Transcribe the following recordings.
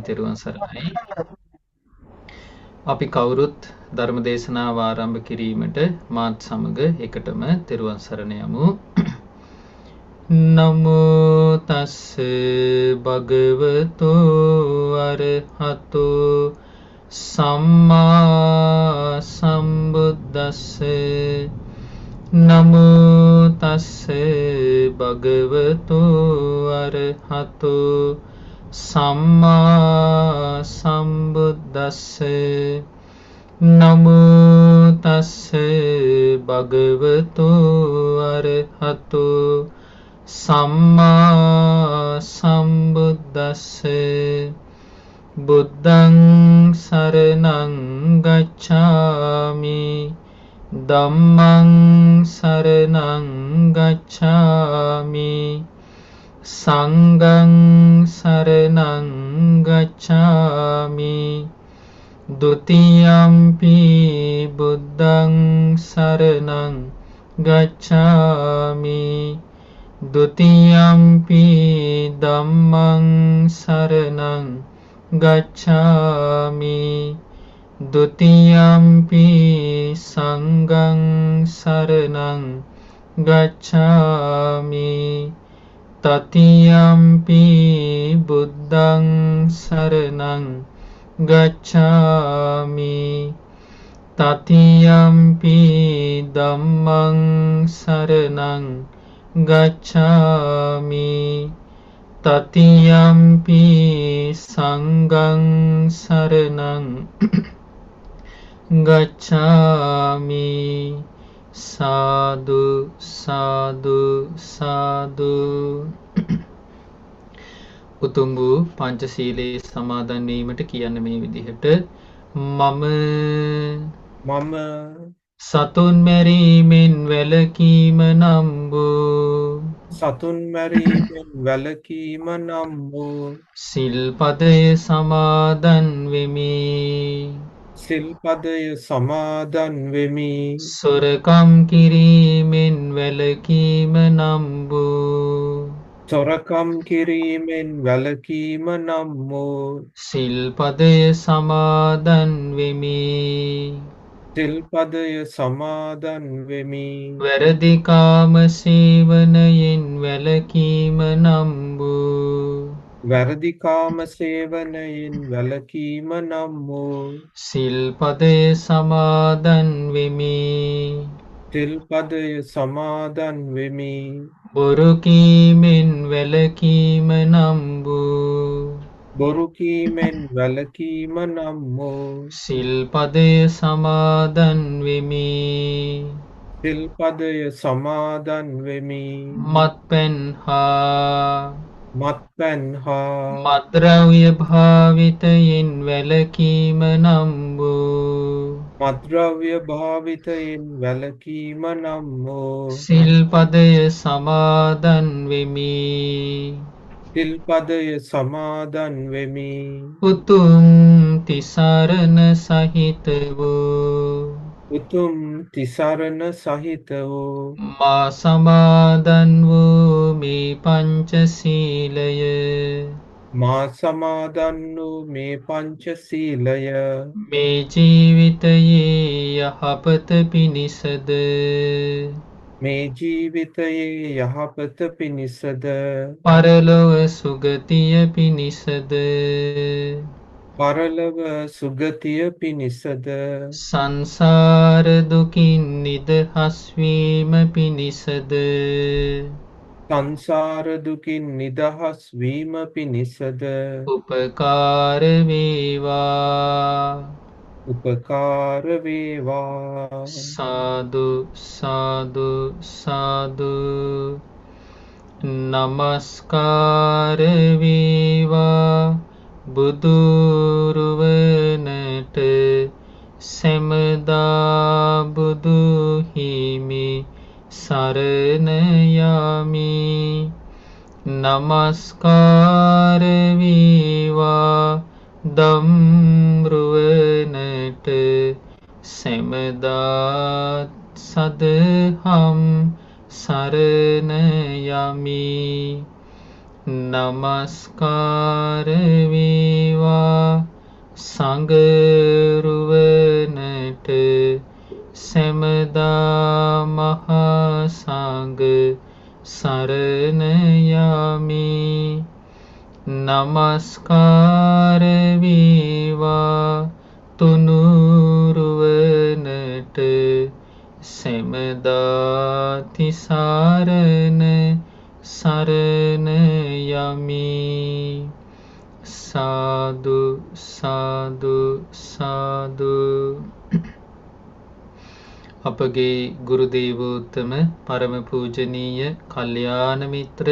තෙරුවන් සරණයි. අපි කවුරුත් ධර්ම දේශනාව ආරම්භ කිරීමට මාත් සමග එකටම තෙරුවන් සරණ යමු. නමෝ තස්ස භගවතෝ අරහතෝ සම්මා සම්බුද්දස්ස. නමෝ තස්ස භගවතෝ අරහතෝ සම්මා සම්බුද්දස්ස. නමෝ තස්ස භගවතෝ අරහතෝ සම්මා සම්බුද්දස්ස. බුද්ධං සරණං ගච්ඡාමි ධම්මං සරණං ගච්ඡාමි සංඝං සරණං ගච්ඡාමි ဒ ුතියම්පි බුද්ධං සරණං ගච්ඡාමි ဒ ුතියම්පි ධම්මං සරණං ගච්ඡාමි ဒ ුතියම්පි සංඝං සරණං ගච්ඡාමි තතියම්පි බුද්ධං සරණං ගච්ඡාමි තතියම්පි ධම්මං සරණං ගච්ඡාමි තතියම්පි සංඝං සරණං ගච්ඡාමි. සාදු සාදු සාදු. උතුම් වූ පංචශීලයේ සමාදන් වීමට කියන්න මේ විදිහට මම සතුන් මැරීමෙන් වැළකීම නම් වූ සතුන් මැරීමෙන් වැළකීම නම් වූ සිල්පදය සමාදන් වෙමි. සිල්පදය සමාදන් වෙමි. සොරකම් කිරීමෙන් වැළකීම නම් වූ සොරකම් කිරීමෙන් වැළකීම නම් වූ සිල්පදය සමාදන් වෙමි. සිල්පදය සමාදන් වෙමි. වැරදි කාම සේවනයෙන් වැළකීම නම් වූ වැරදි කාම සේවනයෙන් වැළකීම නම් වූ සිල්පදය සමාදන් වෙමි. සිල්පදය සමාදන් වෙමි. බොරු කීමෙන් වැළකීම නම් වූ බොරු කීමෙන් වැළකීම නම් වූ සිල්පදය සමාදන් වෙමි. සිල්පදය සමාදන් වෙමි. මත්පැන් හා මත්ද්‍රව්‍ය භාවිතයෙන් වැළකීම නම් වූ මත්ද්‍රව්‍ය භාවිතයෙන් වැළකීම නම් වූ සිල්පදය සමාදන් වෙමි. සිල්පදය සමාදන් වෙමි. උතුම් තිසරණ සහිත වූ උතුම් තිසරණ සහිත වූ මා සමාදන් වූ මේ පංචශීලය මා සමාදන් වූ මේ පංචශීලය මේ ජීවිතයේ යහපත පිණිසද මේ ජීවිතයේ යහපත පිණිසද පරලොව සුගතිය පිණිසද පරලොව සුගතිය පිණිසද සංසාර දුකින් නිදහස් වීම පිණිසද සංසාර දුකින් නිදහස් වීම පිණිසද උපකාර වේවා. උපකාර වේවා. සාදු සාදු සාදු. නමස්කාර වේවා බුදුරුවනට සැමදා බුදු හිමි සරණ යමි. නමස්කාර වේවා ධම්රුවනට සැමදා සදහම් සරණ යමි. නමස්කාර වේවා සංගරුවනට සැමදා මහා සංඝ සරණ යමි. නමස්කාර වේවා තුනුරුවනට සැමදා තිසරණ සරණ යමි. සාදු සාදු සාදු. අපගේ ගුරු දේවෝත්තම පරම පූජනීය කල්යාණ මිත්‍ර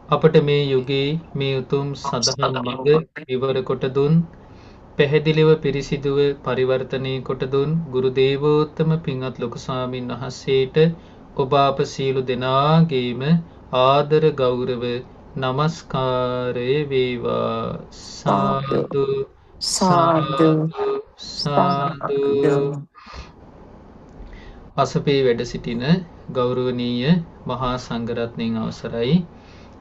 අපට මේ යුගයේ මේ උතුම් සදහම් මඟ විවර කොට දුන් පැහැදිලිව පිරිසිදුව පරිවර්තනය කොට දුන් ගුරු දේවෝත්තම පින්වත් ලොකු ස්වාමීන් වහන්සේට ඔබ අප සියලු දෙනාගේම ආදර ගෞරව නමස්කාරය වේවා. සාදු සාදු සාදු. අසපේ වැඩ සිටින ගෞරවනීය මහා සංඝරත්නයන් අවසරයි.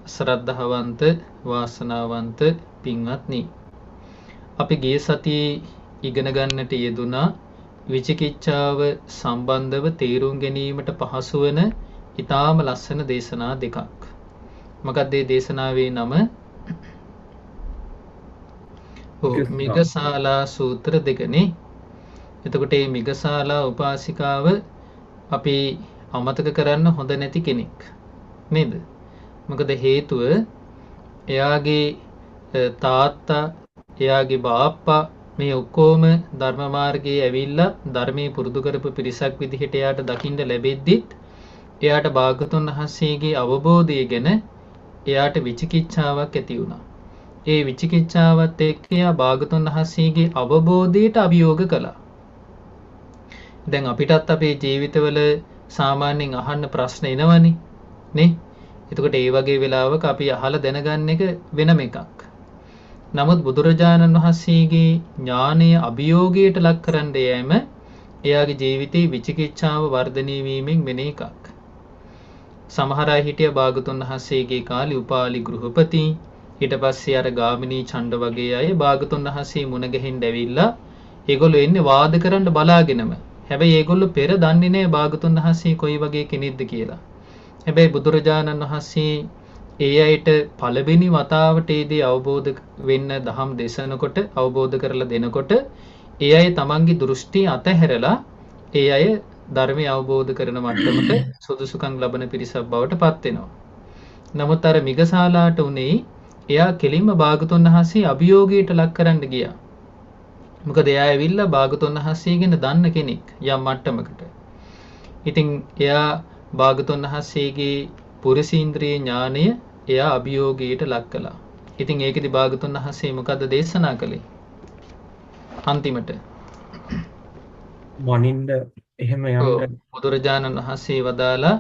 ශ්‍රද්ධාවන්ත වාසනාවන්ත පින්වත්නි, අපි ගිය සතියේ ඉගෙන ගන්නට යෙදුනා විචිකිච්ඡාව සම්බන්ධව තේරුම් ගැනීමට පහසු වන ඊටාම ලස්සන දේශනා දෙකක්. මොකක්ද මේ දේශනාවේ නම? මිගසාලා සූත්‍ර දෙකනේ. එතකොට මේ මිගසාලා උපාසිකාව අපි අමතක කරන්න හොඳ නැති කෙනෙක් නේද? මොකද හේතුව එයාගේ තාත්තා එයාගේ බාප්පා මේ ඔක්කොම ධර්ම මාර්ගයේ ඇවිල්ලා ධර්මයේ පුරුදු කරපු පිරිසක් විදිහට එයාට දකින්න ලැබෙද්දිත් එයාට භාග්‍යවතුන් වහන්සේගේ අවබෝධය ගැන එයාට විචිකිච්ඡාවක් ඇති වුණා. ඒ විචිකිච්ඡාවත් එක්ක එයා භාග්‍යවතුන් වහන්සේගේ අවබෝධයට අභියෝග කළා. දැන් අපිටත් අපේ ජීවිතවල සාමාන්‍යයෙන් අහන්න ප්‍රශ්න එනවනේ නේ. එතකොට ඒ වගේ වෙලාවක අපි අහලා දැනගන්න එක වෙනම එකක්. නමුත් බුදුරජාණන් වහන්සේගේ ඥානය අභියෝගයට ලක් කරන්න යෑම එයාගේ ජීවිතේ විචිකිච්ඡාව වර්ධනය වීමෙන් වෙන එකක්. සමහර අය හිටිය භාගතුන් වහන්සේගේ කාලේ උපාලි ගෘහපති, ඊට පස්සේ අර ගාමිණී ඡණ්ඩ වගේ අය භාගතුන් වහන්සේ මුණ ගැහෙන්න ඇවිල්ලා ඒගොල්ලෝ එන්නේ වාද කරන්න බලාගෙනම. හැබැයි ඒගොල්ලෝ පෙර දන්නේ නැහැ භාගතුන් වහන්සේ කොයි වගේ කෙනෙක්ද කියලා. හැබැයි බුදුරජාණන් වහන්සේ ඒ අයට පළවෙනි වතාවට ඒ දේ අවබෝධ වෙන්න දහම් දේශනකොට අවබෝධ කරලා දෙනකොට ඒ අය තමන්ගේ දෘෂ්ටි අතහැරලා ඒ අය ධර්මය අවබෝධ කරන මට්ටමට සුදුසුකම් ලබන පිරිසක් බවට පත් වෙනවා. නමුත් අර මිගසාලාට උනේ එයා කෙලින්ම භාගතුන් වහන්සේ අභියෝගයට ලක් කරන්න ගියා. මොකද එයා ඇවිල්ලා භාගතුන් වහන්සේ ගැන දන්න කෙනෙක් යම් මට්ටමකට. ඉතින් එයා භාගතුන් වහන්සේගේ පුරිසීන්ද්‍රිය ඥානය එයා අභියෝගයට ලක් කළා. ඉතින් ඒකෙදි භාගතුන් වහන්සේ මොකද්ද දේශනා කළේ? අන්තිමට මනින්ද එහෙම යන්න බුදුරජාණන් වහන්සේ වදාලා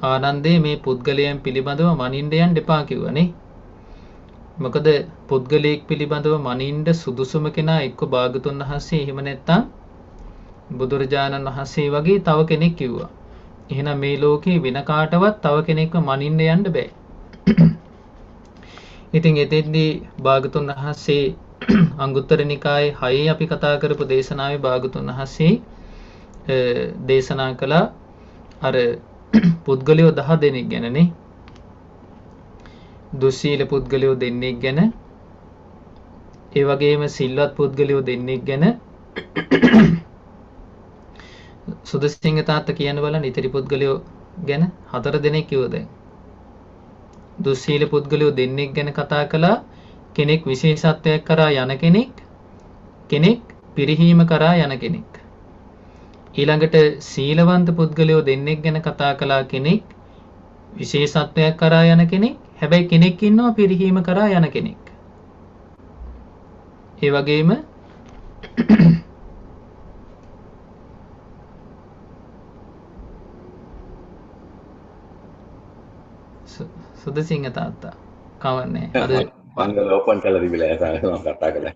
ආනන්දේ මේ පුද්ගලයන් පිළිබඳව මනින්න යන්න එපා කිව්වනේ. මොකද පුද්ගලයෙක් පිළිබඳව මනින්න සුදුසුම කෙනා එක්ක භාගතුන් වහන්සේ එහෙම නැත්නම් බුදුරජාණන් වහන්සේ වගේ තව කෙනෙක් කිව්වා. එහෙනම් මේ ලෝකේ වෙන කාටවත් තව කෙනෙක්ව මනින්න යන්න බෑ. ඉතින් එතෙන්දී භාගතුන් වහන්සේ අංගුත්තර නිකායේ 6 අපි කතා කරපු දේශනාවේ භාගතුන් වහන්සේ දේශනා කළා අර පුද්ගලයෝ 10 දෙනෙක් ගැනනේ. දුස්සීල පුද්ගලයෝ දෙන්නෙක් ගැන, ඒ වගේම සිල්වත් පුද්ගලයෝ දෙන්නෙක් ගැන. සුදසිංහ තාත්තා කියන බලන්න ඉතිරි පුද්ගලයෝ ගැන 4 දෙනෙක් කිව්ව දැන්. දුස්සීල පුද්ගලයෝ දෙන්නෙක් ගැන කතා කළා. කෙනෙක් විශේෂත්වයක් කරා යන කෙනෙක්, කෙනෙක් පිරිහීම කරා යන කෙනෙක්. ඊළඟට සීලවන්ත පුද්ගලයෝ දෙන්නෙක් ගැන කතා කළා. කෙනෙක් විශේෂත්වයක් කරා යන කෙනෙක්, හැබැයි කෙනෙක් ඉන්නවා පිරිහීම කරා යන කෙනෙක්. ඒ වගේම සුදසිංහ තාත්තා කවන්නේ අද මංගල ඕපන් කරලා තිබිලා මම කතා කළා.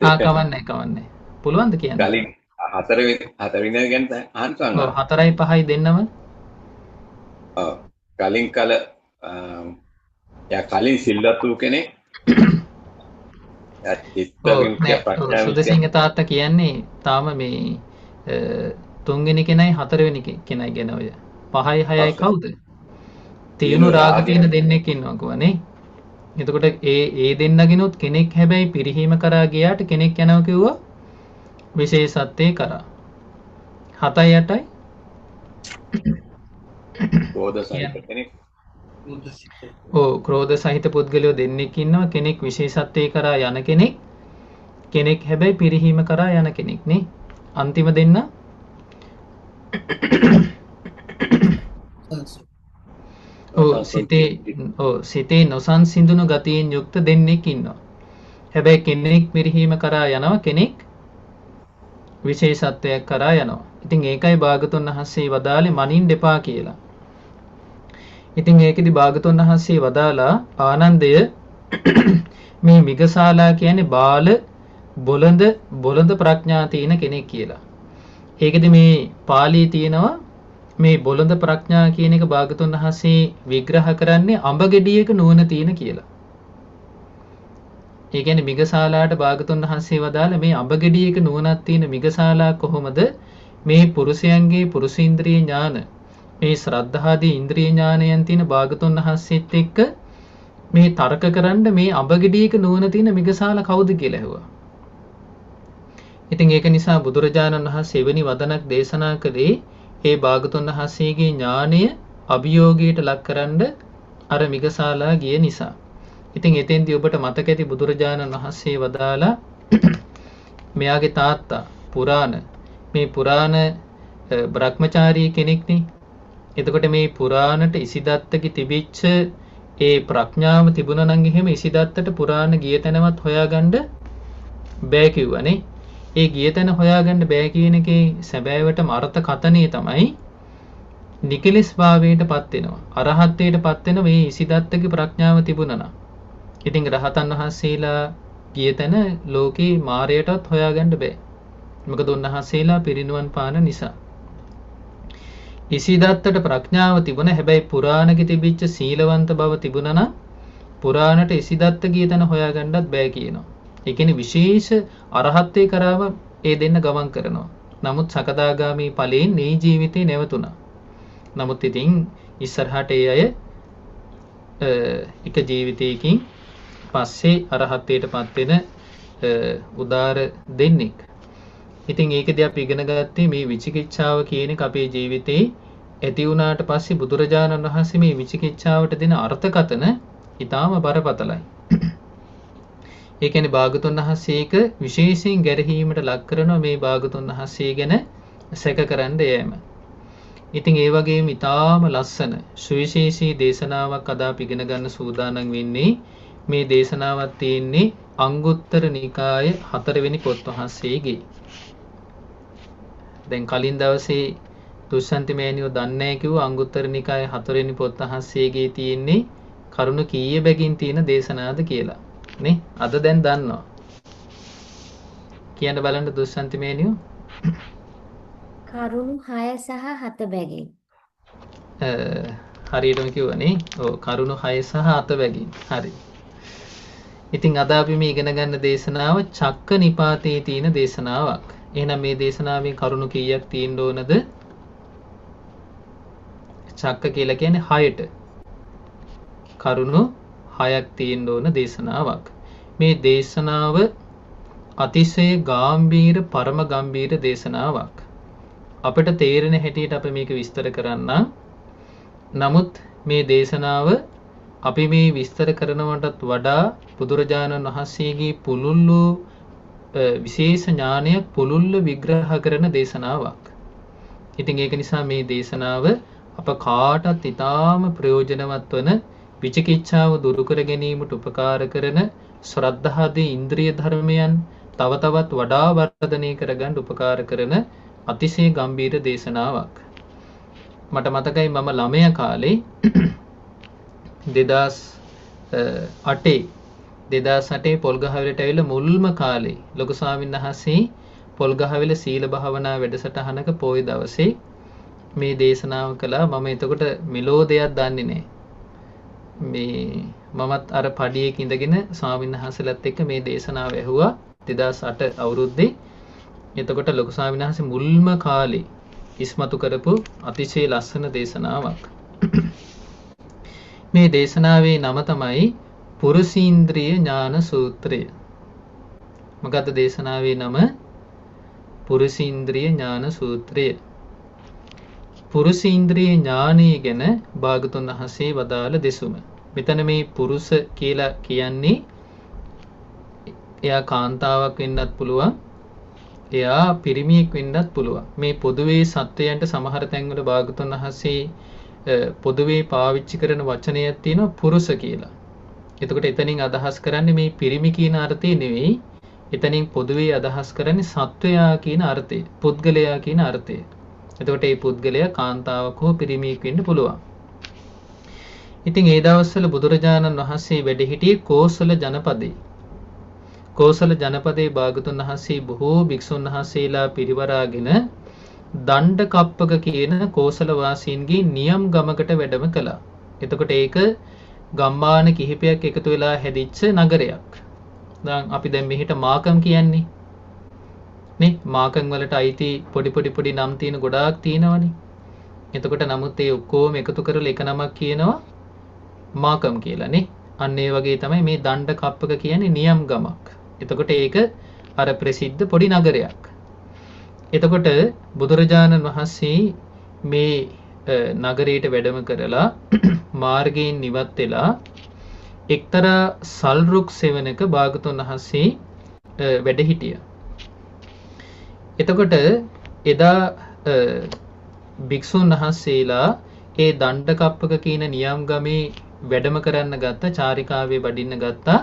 කවන්නේ. පුළුවන්ද කියන්න? කලින් හතරවෙනි ගැන අහන්න ඔව් 4යි 5යි දෙන්නම. ඔව් කලින් කල යා කලින් සිල්වත් වූ කෙනෙක්. චිත්ත ඔව් විමුක්තිය නෑ ප්‍රඥා විමුක්තිය සුදසිංහ තාත්තා කියන්නේ තාම මේ තුන්වෙනි කෙනයි හතරවෙනි කෙනයි ගැන ඔය 5යි 6යි පස්සේ කවුද? තියුණු තියෙන රාග රාගය තියෙන දෙන්නෙක් ඉන්නවා කිව්වනේ. එතකොට ඒ දෙන්නගෙනුත් කෙනෙක් හැබැයි පිරිහීම කරා ගියාට කෙනෙක් යනවා කිව්වා විශේෂත්වයේ කරා. 7යි 8යි ක්‍රෝධ සහිත කියන්නේ කෙනෙක් ඔව් ක්‍රෝධ සහිත පුද්ගලයෝ දෙන්නෙක් ඉන්නවා. කෙනෙක් විශේෂත්වයේ කරා යන කෙනෙක් හැබැයි පිරිහීම කරා යන කෙනෙක් නේ. අන්තිම දෙන්න සිතේ නොසන්සිඳුණු ගතියෙන් යුක්ත දෙන්නෙක් ඉන්නවා. හැබැයි කෙනෙක් පිරිහීම කරා යනවා, කෙනෙක් විශේෂත්වයක් කරා යනවා. ඉතින් ඒකයි භාගතුන් වහන්සේ වදාළේ මනින්න එපා කියලා. ඉතින් ඒකෙදි භාගතුන් වහන්සේ වදාලා ආනන්දය මේ මිගසාලා කියන්නේ බාල බොළඳ ප්‍රඥා තියෙන කෙනෙක් කියලා. ඒකෙදි මේ පාළියේ තියෙනවා මේ බොළඳ ප්‍රඥා කියන එක භාගතුන් වහන්සේ විග්‍රහ කරන්නේ අඹ ගෙඩියක නුවණ තියෙන කියලා. ඒ කියන්නේ මිගසාලාට භාගතුන් වහන්සේ වදාළ මේ අඹ ගෙඩියක නුවණක් තියෙන මිගසාලා කොහොමද මේ පුරුෂයන්ගේ පුරුෂේන්ද්‍රිය ඥාන මේ ශ්‍රද්ධාදී ඉන්ද්‍රිය ඥානයන් තියෙන භාගතුන් වහන්සේත් එක්ක මේ තර්ක කරන්න මේ අඹ ගෙඩියක නුවණ තියෙන මිගසාලා කවුද කියලා ඇහුවා. ඉතින් ඒක නිසා බුදුරජාණන් වහන්සේ එවැනි වදනක් දේශනා කළේ ඒ භාගතුන් වහන්සේගේ ඥානය අභියෝගයට ලක් කරන්න අර මිගසාලා ගිය නිසා. ඉතින් එතෙන්දී ඔබට මතක ඇති බුදුරජාණන් වහන්සේ වදාලා මෙයාගේ තාත්තා පුරාණ බ්‍රහ්මචාරී කෙනෙක්නේ. එතකොට මේ පුරාණට ඉසිදත්තගේ තිබිච්ච ඒ ප්‍රඥාව තිබුණා නම් එහෙම ඉසිදත්තට පුරාණ ගිය තැනවත් හොයාගන්න බෑ කිව්වනේ. ඒ ගිය තැන හොයාගන්න බෑ කියන එකේ සැබෑවටම අර්ථ කතනේ තමයි නිකලස් භාවයට පත් වෙනවා. අරහත්ත්වයට පත් වෙන මේ ඉසිදත්තගේ ප්‍රඥාව තිබුණා නම්. ඉතින් රහතන් වහන්සේලා ගිය තැන ලෝකේ මායයටවත් හොයාගන්න බෑ. මොකද උන්වහන්සේලා පිරිනුවන් පාන නිසා. ඉසිදත්තට ප්‍රඥාව තිබුණ හැබැයි පුරාණකෙ තිබිච්ච සීලවන්ත බව තිබුණා නම් පුරාණට ඉසිදත්ත ගිය තැන හොයාගන්නත් බෑ කියනවා. ඒ කියන්නේ විශේෂ අරහත්ත්වේ කරාම ඒ දෙන්න ගමන් කරනවා. නමුත් සකදාගාමී ඵලයෙන් මේ ජීවිතේ නැවතුණා. නමුත් ඉතින් ඉස්සරහට ඒ අය එක ජීවිතයකින් පස්සේ අරහත්ත්වයටපත් වෙන උදාර දෙන්නෙක්. ඉතින් ඒකදී අපි ඉගෙන ගත්තේ මේ විචිකිච්ඡාව කියන එක අපේ ජීවිතේ ඇති වුණාට පස්සේ බුදුරජාණන් වහන්සේ මේ විචිකිච්ඡාවට දෙන අර්ථකතන ඊටාම බරපතලයි. ඒ කියන්නේ භාගතුන් වහන්සේක විශේෂයෙන් ගැරහීමට ලක් කරන මේ භාගතුන් වහන්සේ ගැන සැකකරන්න යෑම. ඉතින් ඒ වගේම ඊටාම ලස්සන සුවිශේෂී දේශනාවක් අද අපි ඉගෙන ගන්න සූදානම් වෙන්නේ. මේ දේශනාවක් තියෙන්නේ අංගුත්තර නිකායේ 4 වෙනි පොත් වහන්සේගේ. දැන් කලින් දවසේ දුස්සන්ති මෑණියෝ දන්නේ නැහැ කිව්ව අංගුත්තර නිකායේ 4 වෙනි පොත් වහන්සේගේ තියෙන්නේ කරුණ කීය බැගින් තියෙන දේශනාද කියලා. නේ? අද දැන් දන්නවා. කියන්න බලන්න දුස්සන්ති මෑණියෝ. කරුණු 6 සහ 7 බැගින්. හරියටම කිව්වනේ. ඔව් කරුණු 6 සහ 7 බැගින්. හරි. ඉතින් අද අපි මේ ඉගෙන ගන්න දේශනාව චක්ක නිපාතේ තියෙන දේශනාවක්. එහෙනම් මේ දේශනාවේ කරුණු කීයක් තියෙන්න ඕනද? චක්ක කියලා කියන්නේ 6ට. කරුණු 6ක් තියෙන්න ඕන දේශනාවක්. මේ දේශනාව අතිශය ගැඹීර පරම ගැඹීර දේශනාවක්. අපිට තේරෙන හැටියට අපි මේක විස්තර කරන්න. නමුත් මේ දේශනාව අපි මේ විස්තර කරනවටත් වඩා බුදුරජාණන් වහන්සේගේ පුළුල්ලු විශේෂ ඥානයක් පුළුල්ල විග්‍රහ කරන දේශනාවක්. ඉතින් ඒක නිසා මේ දේශනාව අප කාටත් ඉතාම ප්‍රයෝජනවත් වන විචිකිච්ඡාව දුරු කර ගැනීමට උපකාර කරන ශ්‍රද්ධාදී ඉන්ද්‍රිය ධර්මයන් තව තවත් වඩා වර්ධනය කරගන්න උපකාර කරන අතිශය ගැඹීර දේශනාවක්. මට මතකයි මම ළමයා කාලේ 2008 පොල්ගහවෙලට ඇවිල්ලා මුල්ම කාලේ ලොකු ස්වාමීන් වහන්සේ පොල්ගහවෙල සීල භාවනා වැඩසටහනක පොයි දවසේ මේ දේශනාව කළා. මම එතකොට මෙලෝ දෙයක් දන්නේ නැහැ. මේ මමත් අර පඩියක ඉඳගෙන ස්වාමීන් වහන්සේලාත් එක්ක මේ දේශනාව ඇහුවා 2008 අවුරුද්දේ. එතකොට ලොකු ස්වාමීන් වහන්සේ මුල්ම කාලේ ඉස්මතු කරපු අතිශය ලස්සන දේශනාවක්. මේ දේශනාවේ නම තමයි පුරුෂීන්ද්‍රිය ඥාන සූත්‍රය. මොකද්ද දේශනාවේ නම? පුරුෂීන්ද්‍රිය ඥාන සූත්‍රය. පුරුෂීන්ද්‍රිය ඥානය ගැන භාගතුන් වහන්සේ වදාළ දෙසුම. මෙතන මේ පුරුෂ කියලා කියන්නේ එයා කාන්තාවක් වෙන්නත් පුළුවන්, එයා පිරිමියෙක් වෙන්නත් පුළුවන්. මේ පොදුවේ සත්වයන්ට සමහර තැන්වල භාගතුන් වහන්සේ පොදුවේ පාවිච්චි කරන වචනයක් තියෙනවා පුරුෂ කියලා. එතකොට එතනින් අදහස් කරන්නේ මේ පිරිමි කියන අර්ථය නෙවෙයි. එතනින් පොදුවේ අදහස් කරන්නේ සත්වයා කියන අර්ථය, පුද්ගලයා කියන අර්ථය. එතකොට මේ පුද්ගලයා කාන්තාවක් හෝ පිරිමියෙක් වෙන්න පුළුවන්. ඉතින් ඒ දවස්වල බුදුරජාණන් වහන්සේ වැඩ සිටියේ කෝසල ජනපදේ. කෝසල ජනපදේ භාගතුන් වහන්සේ බොහෝ භික්ෂුන් වහන්සේලා පිරිවරාගෙන දණ්ඩ කප්පක කියන කෝසල වාසීන්ගේ නියම් ගමකට වැඩම කළා. එතකොට ඒක ගම්මාන කිහිපයක් එකතු වෙලා හැදිච්ච නගරයක්. දැන් අපි දැන් මෙහෙට මාකම් කියන්නේ නේ. මාකම් වලට අයිති පොඩි නම් තියෙන ගොඩාක් තියෙනවනේ. එතකොට නමුත් ඒ ඔක්කොම එකතු කරලා එක නමක් කියනවා මාකම් කියලා නේ. අන්න ඒ වගේ තමයි මේ දණ්ඩ කප්පක කියන්නේ නියම් ගමක්. එතකොට ඒක අර ප්‍රසිද්ධ පොඩි නගරයක්. එතකොට බුදුරජාණන් වහන්සේ මේ නගරයට වැඩම කරලා මාර්ගයෙන් නිවත් වෙලා එක්තරා සල්රුක් සෙවණක භාගතුන් වහන්සේ වැඩ හිටියා. එතකොට එදා භික්ෂුන් වහන්සේලා ඒ දණ්ඩකප්පක කියන නියම් ගමේ වැඩම කරන්න ගත්ත, චාරිකාවේ වඩින්න ගත්තා.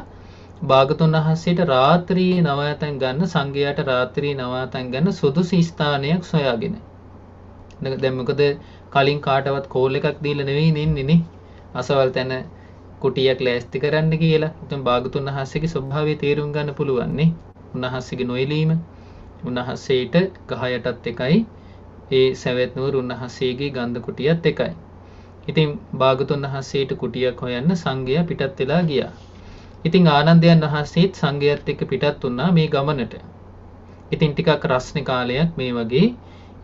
භාගතුන් වහන්සේට රාත්‍රියේ නවාතැන් ගන්න, සංඝයාට රාත්‍රියේ නවාතැන් ගන්න සුදුසු ස්ථානයක් සොයාගෙන. දැන් මොකද කලින් කාටවත් කෝල් එකක් දීලා නෙවෙයි ඉන්නේ නේ. අසවල් තැන කුටියක් ලෑස්ති කරන්න කියලා. ඉතින් භාගතුන් වහන්සේගේ ස්වභාවය තේරුම් ගන්න පුළුවන් නේ. උන්වහන්සේගේ නොයලීම, උන්වහන්සේට ගහ යටත් එකයි, ඒ සවැත් නුවර උන්වහන්සේගේ ගන්ධ කුටියත් එකයි. ඉතින් භාගතුන් වහන්සේට කුටියක් හොයන්න සංඝයා පිටත් වෙලා ගියා. ඉතින් ආනන්දයන් වහන්සේත් සංඝයාත් එක්ක පිටත් වුණා මේ ගමනට. ඉතින් ටිකක් රස්නේ කාලයක් මේ වගේ.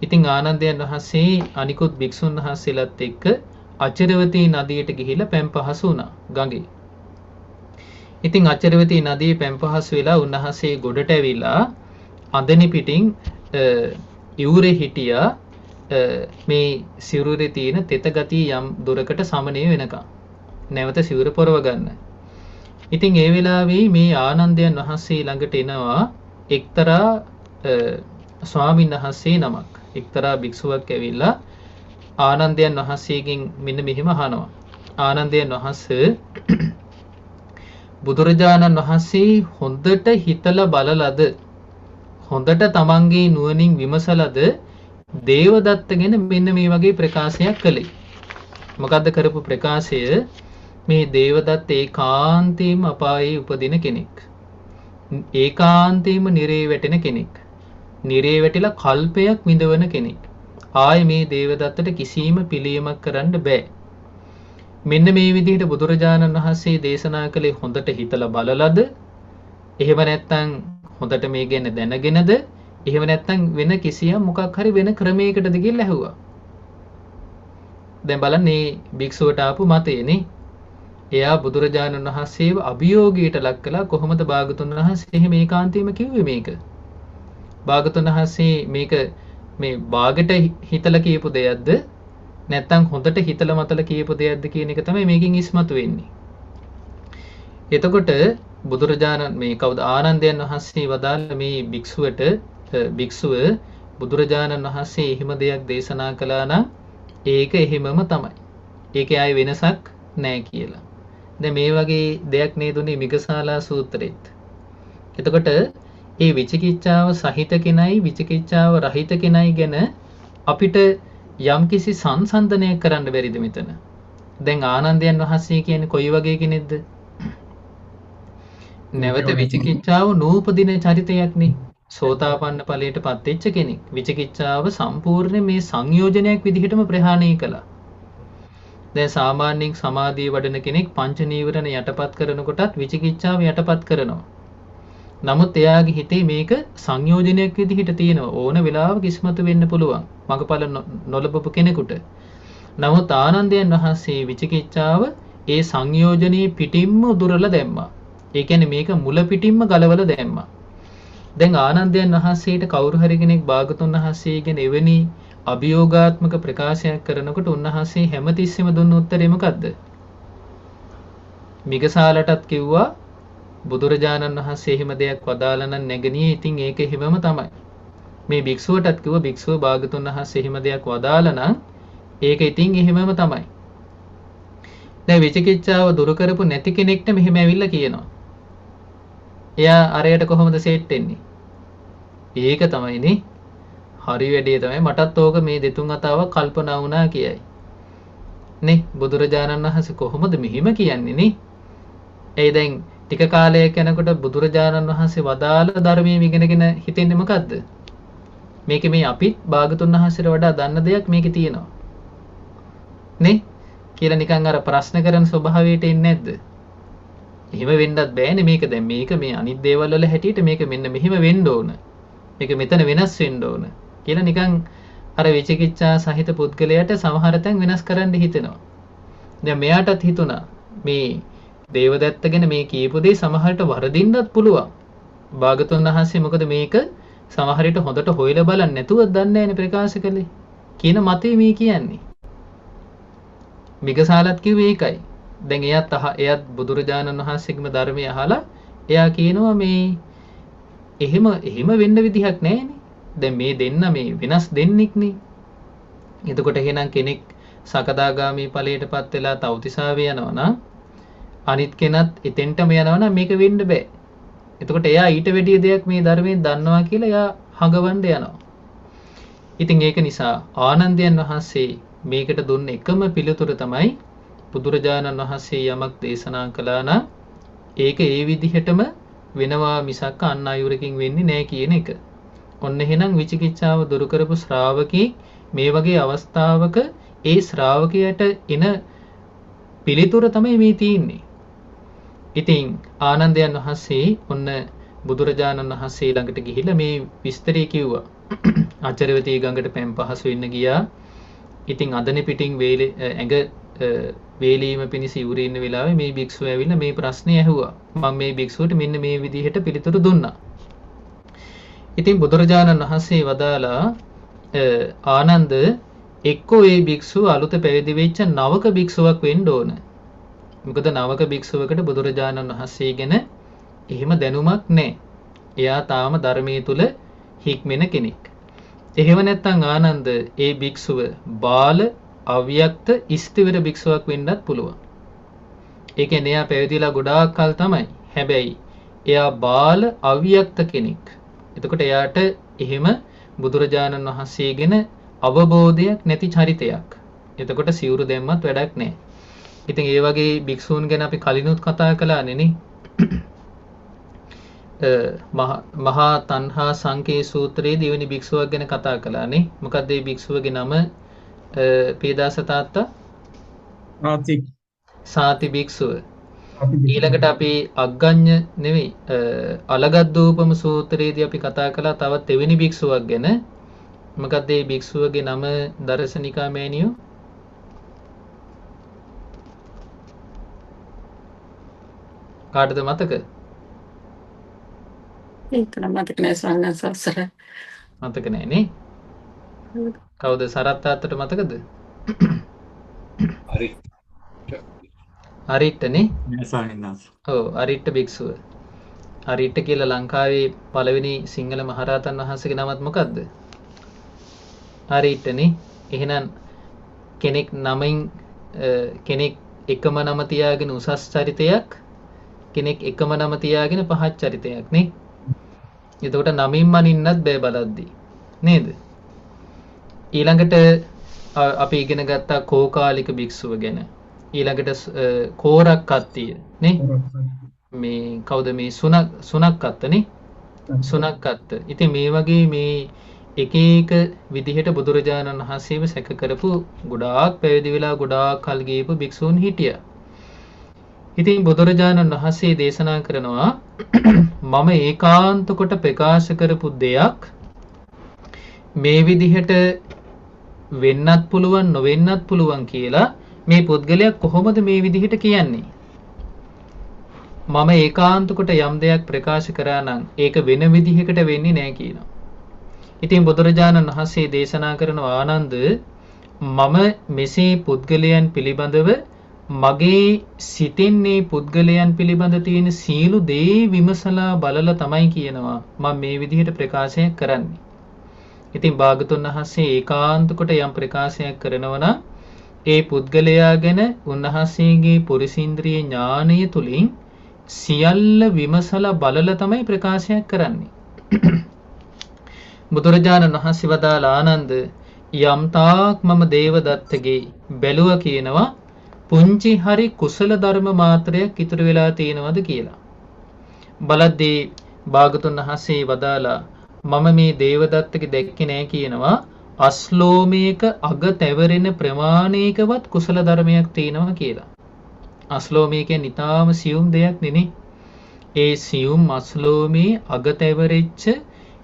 ඉතින් ආනන්දයන් වහන්සේ අනිකුත් භික්ෂුන් වහන්සේලාත් එක්ක අචරවතී නදියට ගිහිල්ලා පැන් පහසු වුණා ගඟේ. ඉතින් අචරවතී නදියේ පැන් පහසු වෙලා උන්වහන්සේ ගොඩට ඇවිලා අඳනි පිටින් ඉවුරේ හිටියා මේ සිවුරේ තියෙන තෙත ගතිය යම් දුරකට සමනය වෙනකම්. නැවත සිවුර පොරව ගන්න. ඉතින් ඒ වෙලාවේ මේ ආනන්දයන් වහන්සේ ළඟට එනවා එක්තරා ස්වාමීන් වහන්සේ නමක්. එක්තරා භික්ෂුවක් ඇවිල්ලා ආනන්දයන් වහන්සේගෙන් මෙන්න මෙහෙම අහනවා. ආනන්දයන් වහන්සේ බුදුරජාණන් වහන්සේ හොඳට හිතලා බලලද, හොඳට තමන්ගේ නුවණින් විමසලද දේවදත්ත ගැන මෙන්න මේ වගේ ප්‍රකාශයක් කළේ. මොකද්ද කරපු ප්‍රකාශය? මේ දේවදත්ත ඒකාන්තයෙන්ම අපායේ උපදින කෙනෙක්. ඒකාන්තයෙන්ම නිරේ වැටෙන කෙනෙක්. නිරේ වැටිලා කල්පයක් විඳවන කෙනෙක්. ආයේ මේ දේවදත්තට කිසිම පිළියමක් කරන්න බෑ. මෙන්න මේ විදිහට බුදුරජාණන් වහන්සේ දේශනා කළේ හොඳට හිතලා බලලද, එහෙම නැත්නම් හොඳට මේ ගැන දැනගෙනද, එහෙම නැත්නම් වෙන කිසියම් මොකක් හරි වෙන ක්‍රමයකටද කියලා ඇහුවා. දැන් බලන්න මේ භික්ෂුවට ආපු මතයනේ. එයා බුදුරජාණන් වහන්සේව අභියෝගයට ලක් කළා. කොහොමද භාගතුන් වහන්සේ එහෙම ඒකාන්තයෙන්ම කිව්වේ මේක? භාගතුන් වහන්සේ මේක මේ බාගෙට හිතලා කියපු දෙයක්ද නැත්නම් හොඳට හිතලා මතලා කියපු දෙයක්ද කියන එක තමයි මේකෙන් ඉස්මතු වෙන්නේ. එතකොට බුදුරජාණන් මේ කවුද ආනන්දයන් වහන්සේ වදාළ මේ භික්ෂුව බුදුරජාණන් වහන්සේ එහෙම දෙයක් දේශනා කළා නම් ඒක එහෙමම තමයි. ඒකේ ආයේ වෙනසක් නැහැ කියලා. දැන් මේ වගේ දෙයක් නේදුනේ මිගසාලා සූත්‍රෙත්. එතකොට ඒ විචිකිච්ඡාව සහිත කෙනයි විචිකිච්ඡාව රහිත කෙනයි ගැන අපිට යම්කිසි සංසන්දනයක් කරන්න බැරිද මෙතන? දැන් ආනන්දයන් වහන්සේ කියන්නේ කොයි වගේ කෙනෙක්ද? නැවත විචිකිච්ඡාව නූපදින චරිතයක්නේ. සෝතාපන්න ඵලයට පත් වෙච්ච කෙනෙක්. විචිකිච්ඡාව සම්පූර්ණ මේ සංයෝජනයක් විදිහටම ප්‍රහාණය කළා. දැන් සාමාන්‍යයෙන් සමාධිය වඩන කෙනෙක් පංච නීවරණ යටපත් කරනකොටත් විචිකිච්ඡාව යටපත් කරනවා. නමුත් එයාගේ හිතේ මේක සංයෝජනයක් විදිහට තියෙනවා. ඕන වෙලාවක ඉස්මතු වෙන්න පුළුවන්. මගපල නොලබපු කෙනෙකුට. නමුත් ආනන්දයන් වහන්සේ විචිකිච්ඡාව ඒ සංයෝජනයේ පිටින්ම උදුරලා දැම්මා. ඒ කියන්නේ මේක මුල පිටින්ම ගලවලා දැම්මා. දැන් ආනන්දයන් වහන්සේට කවුරු හරි කෙනෙක් භාගතුන් වහන්සේගෙන එවැනි අභියෝගාත්මක ප්‍රකාශයක් කරනකොට උන්වහන්සේ හැමතිස්සෙම දුන්න උත්තරේ මොකද්ද? මිගසාලටත් කිව්වා බුදුරජාණන් වහන්සේ එහෙම දෙයක් වදාලා නම් නැගණියේ ඉතින් ඒක එහෙමම තමයි. මේ භික්ෂුවටත් කිව්වා භික්ෂුව භාගතුන් වහන්සේ එහෙම දෙයක් වදාලා නම් ඒක ඉතින් එහෙමම තමයි. දැන් විචිකිච්ඡාව දුරු කරපු නැති කෙනෙක්ට මෙහෙම ඇවිල්ලා කියනවා. එයා අරයට කොහොමද සෙට් වෙන්නේ? ඒක තමයිනේ. හරි වැඩේ තමයි මටත් ඕක මේ දෙතුන් අතාවක් කල්පනා වුණා කියයි. නේ බුදුරජාණන් වහන්සේ කොහොමද මෙහෙම කියන්නේ නේ? ඒ දැන් ටික කාලයක් යනකොට බුදුරජාණන් වහන්සේ වදාළ ධර්මයේ ඉගෙනගෙන හිතෙන්නේ මොකද්ද? මේක මේ අපිත් භාගතුන් වහන්සේට වඩා දන්න දෙයක් මේකේ තියෙනවා. නේ? කියලා නිකන් අර ප්‍රශ්න කරන ස්වභාවයට එන්නේ නැද්ද? එහෙම වෙන්නත් බෑනේ මේක දැන් මේක මේ අනිත් දේවල් වල හැටියට මේක මෙන්න මෙහෙම වෙන්න ඕන. මේක මෙතන වෙනස් වෙන්න ඕන. කියලා නිකන් අර විචිකිච්ඡා සහිත පුද්ගලයාට සමහර තැන් වෙනස් කරන්න හිතෙනවා. දැන් මෙයාටත් හිතුණා මේ දේවදත්ත ගැන මේ කියපු දේ සමහරට වරදින්නත් පුළුවන්. භාගතුන් වහන්සේ මොකද මේක සමහර විට හොඳට හොයලා බලන්න නැතුව දන්නේ නැහැනේ ප්‍රකාශ කළේ කියන මතේ මේ කියන්නේ. මිගසාලත් කිව්වේ ඒකයි. දැන් එයත් බුදුරජාණන් වහන්සේගේම ධර්මය අහලා එයා කියනවා මේ එහෙම වෙන්න විදිහක් නැහැනේ. දැන් මේ දෙන්න මේ වෙනස් දෙන්නෙක් නේ. එතකොට එහෙනම් කෙනෙක් සකදාගාමී ඵලයටපත් වෙලා තවතිසාවේ යනවා නම් අනිත් කෙනත් එතෙන්ටම යනවා නම් මේක වෙන්න බෑ. එතකොට එයා ඊට වැඩිය දෙයක් මේ ධර්මයෙන් දන්නවා කියලා එයා හඟවන්න යනවා. ඉතින් ඒක නිසා ආනන්දයන් වහන්සේ මේකට දුන්න එකම පිළිතුර තමයි බුදුරජාණන් වහන්සේ යමක් දේශනා කළා නම් ඒක ඒ විදිහටම වෙනවා මිසක් අන් අයුරකින් වෙන්නේ නැහැ කියන එක. ඔන්න එහෙනම් විචිකිච්ඡාව දුරු කරපු ශ්‍රාවකෙක් මේ වගේ අවස්ථාවක ඒ ශ්‍රාවකයට එන පිළිතුර තමයි මේ තියෙන්නේ. ඉතින් ආනන්දයන් වහන්සේ ඔන්න බුදුරජාණන් වහන්සේ ළඟට ගිහිල්ලා මේ විස්තරය කිව්වා. ආචාර්යවතී ගඟට පැන් පහසු වෙන්න ගියා. ඉතින් අදනේ පිටින් ඇඟ වේලීම පිණිස ඉවුරේ ඉන්න වෙලාවේ මේ භික්ෂුව ඇවිල්ලා මේ ප්‍රශ්නේ ඇහුවා. මම මේ භික්ෂුවට මෙන්න මේ විදිහට පිළිතුරු දුන්නා. ඉතින් බුදුරජාණන් වහන්සේ වදාලා ආනන්ද එක්කෝ ඒ භික්ෂුව අලුත පැවිදි වෙච්ච නවක භික්ෂුවක් වෙන්න ඕන. මොකද නවක භික්ෂුවකට බුදුරජාණන් වහන්සේ ගැන එහෙම දැනුමක් නැහැ. එයා තාම ධර්මයේ තුල හික්මෙන කෙනෙක්. එහෙම නැත්නම් ආනන්ද ඒ භික්ෂුව බාල අව්‍යක්ත ස්ථවිර භික්ෂුවක් වෙන්නත් පුළුවන්. ඒ කියන්නේ එයා පැවිදිලා ගොඩාක් කල් තමයි. හැබැයි එයා බාල අව්‍යක්ත කෙනෙක්. එතකොට එයාට එහෙම බුදුරජාණන් වහන්සේ ගැන අවබෝධයක් නැති චරිතයක්. එතකොට සිවුරු දැම්මත් වැඩක් නැහැ. ඉතින් ඒ වගේ භික්ෂූන් ගැන අපි කලිනුත් කතා කළානේ නේ. මහා තණ්හා සංකේ සූත්‍රයේ දෙවෙනි භික්ෂුවක් ගැන කතා කළානේ. මොකක්ද මේ භික්ෂුවගේ නම? පේදාස තාත්තා සාති භික්ෂුව. ඊළඟට අපි අග්ගඤ්ඤ නෙවෙයි අලගද්දූපම සූත්‍රයේදී අපි කතා කළා තවත් දෙවෙනි භික්ෂුවක් ගැන. මොකක්ද මේ භික්ෂුවගේ නම? දර්ශනිකා මෑණියෝ. කාටද මතක? ඒක නම් මතක නෑ සංඝසසර. මතක නෑ නේ. කවුද? සරත් තාත්තට මතකද? හරි. අරිට්ට නේ. නෑ ස්වාමීන් ඔව් අරිට්ට භික්ෂුව. අරිට්ට කියලා ලංකාවේ පළවෙනි සිංහල මහරහතන් වහන්සේගේ නමත් මොකද්ද? අරිට්ට නේ. එහෙනම් කෙනෙක් නමින් කෙනෙක් එකම නම තියාගෙන උසස් චරිතයක්, කෙනෙක් එකම නම තියාගෙන පහත් චරිතයක් නේ. එතකොට නමින්ම නින්නත් බෑ බලද්දි නේද? ඊළඟට අපි ඉගෙන ගත්තා කෝකාලික භික්ෂුව ගැන. ඊළඟට කෝරක් කත්තිය නේ. මේ කවුද මේ? සුනක්කත්ත නේ. සුනක්කත්ත. ඉතින් මේ වගේ මේ එක එක විදිහට බුදුරජාණන් වහන්සේව සැක කරපු ගොඩාක් පැවිදි වෙලා ගොඩාක් කල් ගියපු භික්ෂූන් හිටියා. ඉතින් බුදුරජාණන් වහන්සේ දේශනා කරනවා මම ඒකාන්ත කොට ප්‍රකාශ කරපු දෙයක් මේ විදිහට වෙන්නත් පුළුවන් නොවෙන්නත් පුළුවන් කියලා මේ පුද්ගලයා කොහොමද මේ විදිහට කියන්නේ? මම ඒකාන්ත කොට යම් දෙයක් ප්‍රකාශ කරා නම් ඒක වෙන විදිහකට වෙන්නේ නැහැ කියනවා. ඉතින් බුදුරජාණන් වහන්සේ දේශනා කරන ආනන්ද මම මෙසේ පුද්ගලයන් පිළිබඳව මගේ සිතින් මේ පුද්ගලයන් පිළිබඳ තියෙන සීල දේ විමසලා බලලා තමයි කියනවා මම මේ විදිහට ප්‍රකාශයක් කරන්නේ. ඉතින් භාගතුන් වහන්සේ ඒකාන්ත කොට යම් ප්‍රකාශයක් කරනවා නම් ඒ පුද්ගලයා ගැන උන්වහන්සේගේ පුරිසින්ද්‍රිය ඥානය තුලින් සියල්ල විමසලා බලලා තමයි ප්‍රකාශයක් කරන්නේ. බුදුරජාණන් වහන්සේ වදාළ ආනන්ද යම් තාක් මම දේවදත්තගේ බැලුවා කියනවා පුංචි හරි කුසල ධර්ම මාත්‍රයක් ඉතුරු වෙලා තියෙනවද කියලා. බලද්දී භාගතුන් වහන්සේ වදාලා මම මේ දේවදත්තගේ දැක්කේ නෑ කියනවා අස්ලෝමයක අග තැවරෙන ප්‍රමාණයකවත් කුසල ධර්මයක් තියෙනවා කියලා. අස්ලෝමය කියන්නේ ඊටාම සියුම් දෙයක් නෙනේ. ඒ සියුම් අස්ලෝමේ අග තැවරෙච්ච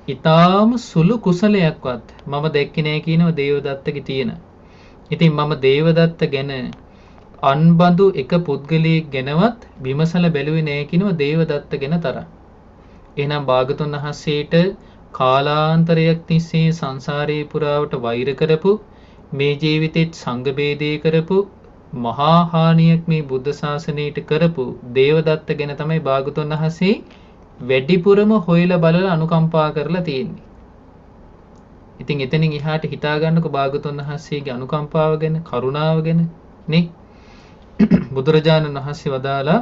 ඊටාම සුළු කුසලයක්වත් මම දැක්කේ නෑ කියනවා දේවදත්තගේ තියෙන. ඉතින් මම දේවදත්ත ගැන අන්බඳු එක පුද්ගලයෙක් ගැනවත් විමසලා බැලුවේ නෑ කියනවා දේවදත්ත ගැන තරම්. එහෙනම් භාගතුන් වහන්සේට කාලාන්තරයක් තිස්සේ සංසාරේ පුරාවට වෛර කරපු මේ ජීවිතෙත් සංඝ බේදේ කරපු මහා හානියක් මේ බුද්ධ ශාසනයට කරපු දේවදත්ත ගැන තමයි භාගතුන් වහන්සේ වැඩිපුරම හොයලා බලලා අනුකම්පා කරලා තියෙන්නේ. ඉතින් එතනින් එහාට හිතා ගන්නකො භාගතුන් වහන්සේගේ අනුකම්පාව ගැන කරුණාව ගැන නේ. බුදුරජාණන් වහන්සේ වදාලා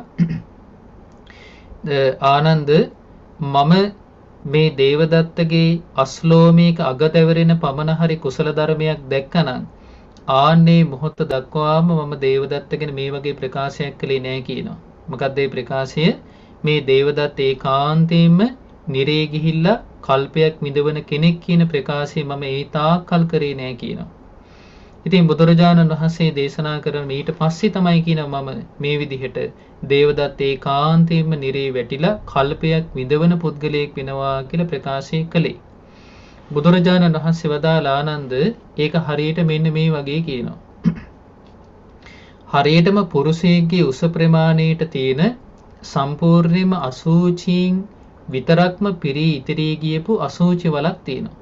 ආනන්ද මම මේ දේවදත්තගේ අස්ලෝමයක අගතැවරෙන පමණ හරි කුසල ධර්මයක් දැක්කනම් ආන්නේ මොහොත දක්වාම මම දේවදත්ත ගැන මේ වගේ ප්‍රකාශයක් කළේ නෑ කියනවා. මොකක්ද ඒ ප්‍රකාශය? මේ දේවදත්ත ඒකාන්තයෙන්ම නිරේ ගිහිල්ලා කල්පයක් මිදවන කෙනෙක් කියන ප්‍රකාශය මම ඒ තාක්කල් කරේ නෑ කියනවා. ඉතින් බුදුරජාණන් වහන්සේ දේශනා කරන ඊට පස්සේ තමයි කියනවා මම මේ විදිහට දේවදත්ත ඒකාන්තයෙන්ම නිරේ වැටිලා කල්පයක් විඳවන පුද්ගලයෙක් වෙනවා කියලා ප්‍රකාශය කළේ. බුදුරජාණන් වහන්සේ වදාළ ආනන්ද ඒක හරියට මෙන්න මේ වගේ කියනවා. හරියටම පුරුෂයෙක්ගේ උස ප්‍රමාණයට තියෙන සම්පූර්ණයෙන්ම අසුචින් විතරක්ම පිරී ඉතිරී ගියපු අසුචි වලක් තියෙනවා.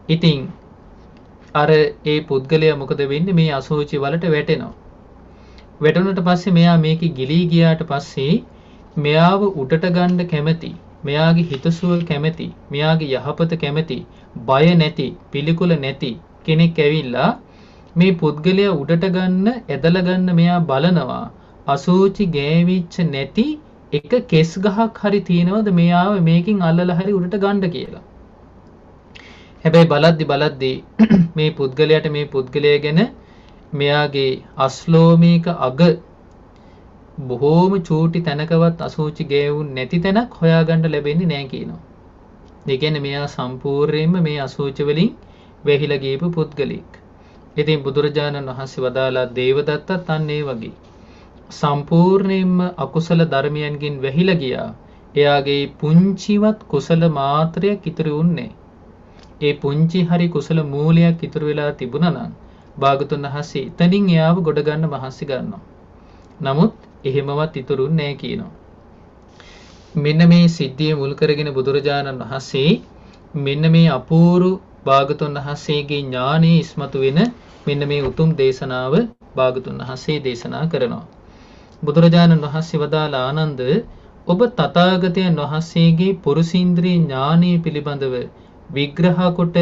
ඉතින් අර ඒ පුද්ගලයා මොකද වෙන්නේ? මේ අසුචි වලට වැටෙනවා. වැටුණට පස්සේ මෙයා මේකේ ගිලී ගියාට පස්සේ මෙයාව උඩට ගන්න කැමති, මෙයාගේ හිතසුව කැමති, මෙයාගේ යහපත කැමති, බය නැති, පිළිකුල නැති කෙනෙක් ඇවිල්ලා මේ පුද්ගලයා උඩට ගන්න, ඇදලා ගන්න මෙයා බලනවා. අසුචි ගෑවිච්ච නැති එක කෙස් ගහක් හරි තියෙනවද මෙයාව මේකෙන් අල්ලලා හරි උඩට ගන්න කියලා. හැබැයි බලද්දි මේ පුද්ගලයාට මේ පුද්ගලයා ගැන මෙයාගේ අස්ලෝමයක අග බොහෝම චූටි තැනකවත් අසුචි ගෑවුන් නැති තැනක් හොයාගන්න ලැබෙන්නේ නැහැ කියනවා. ඒ කියන්නේ මෙයා සම්පූර්ණයෙන්ම මේ අසුචි වලින් වැහිලා ගියපු පුද්ගලෙක්. ඉතින් බුදුරජාණන් වහන්සේ වදාලා දේවදත්තත් අන්න ඒ වගේ සම්පූර්ණයෙන්ම අකුසල ධර්මයන්ගෙන් වැහිලා ගියා. එයාගේ පුංචිවත් කුසල මාත්‍රයක් ඉතුරු වුණේ. ඒ පුංචි හරි කුසල මූලයක් ඉතුරු වෙලා තිබුණා නම් භාගතුන් වහන්සේ එතනින් එයාව ගොඩ ගන්න මහන්සි ගන්නවා. නමුත් එහෙමවත් ඉතුරුන්නේ නැහැ කියනවා. මෙන්න මේ සිද්ධිය මුල් කරගෙන බුදුරජාණන් වහන්සේ මෙන්න මේ අපූර්ව භාගතුන් වහන්සේගේ ඥානෙ ඉස්මතු වෙන මෙන්න මේ උතුම් දේශනාව භාගතුන් වහන්සේ දේශනා කරනවා. බුදුරජාණන් වහන්සේ වදාළ ආනන්ද ඔබ තථාගතයන් වහන්සේගේ පුරුෂීන්ද්‍රිය ඥානෙ පිළිබඳව විග්‍රහ කොට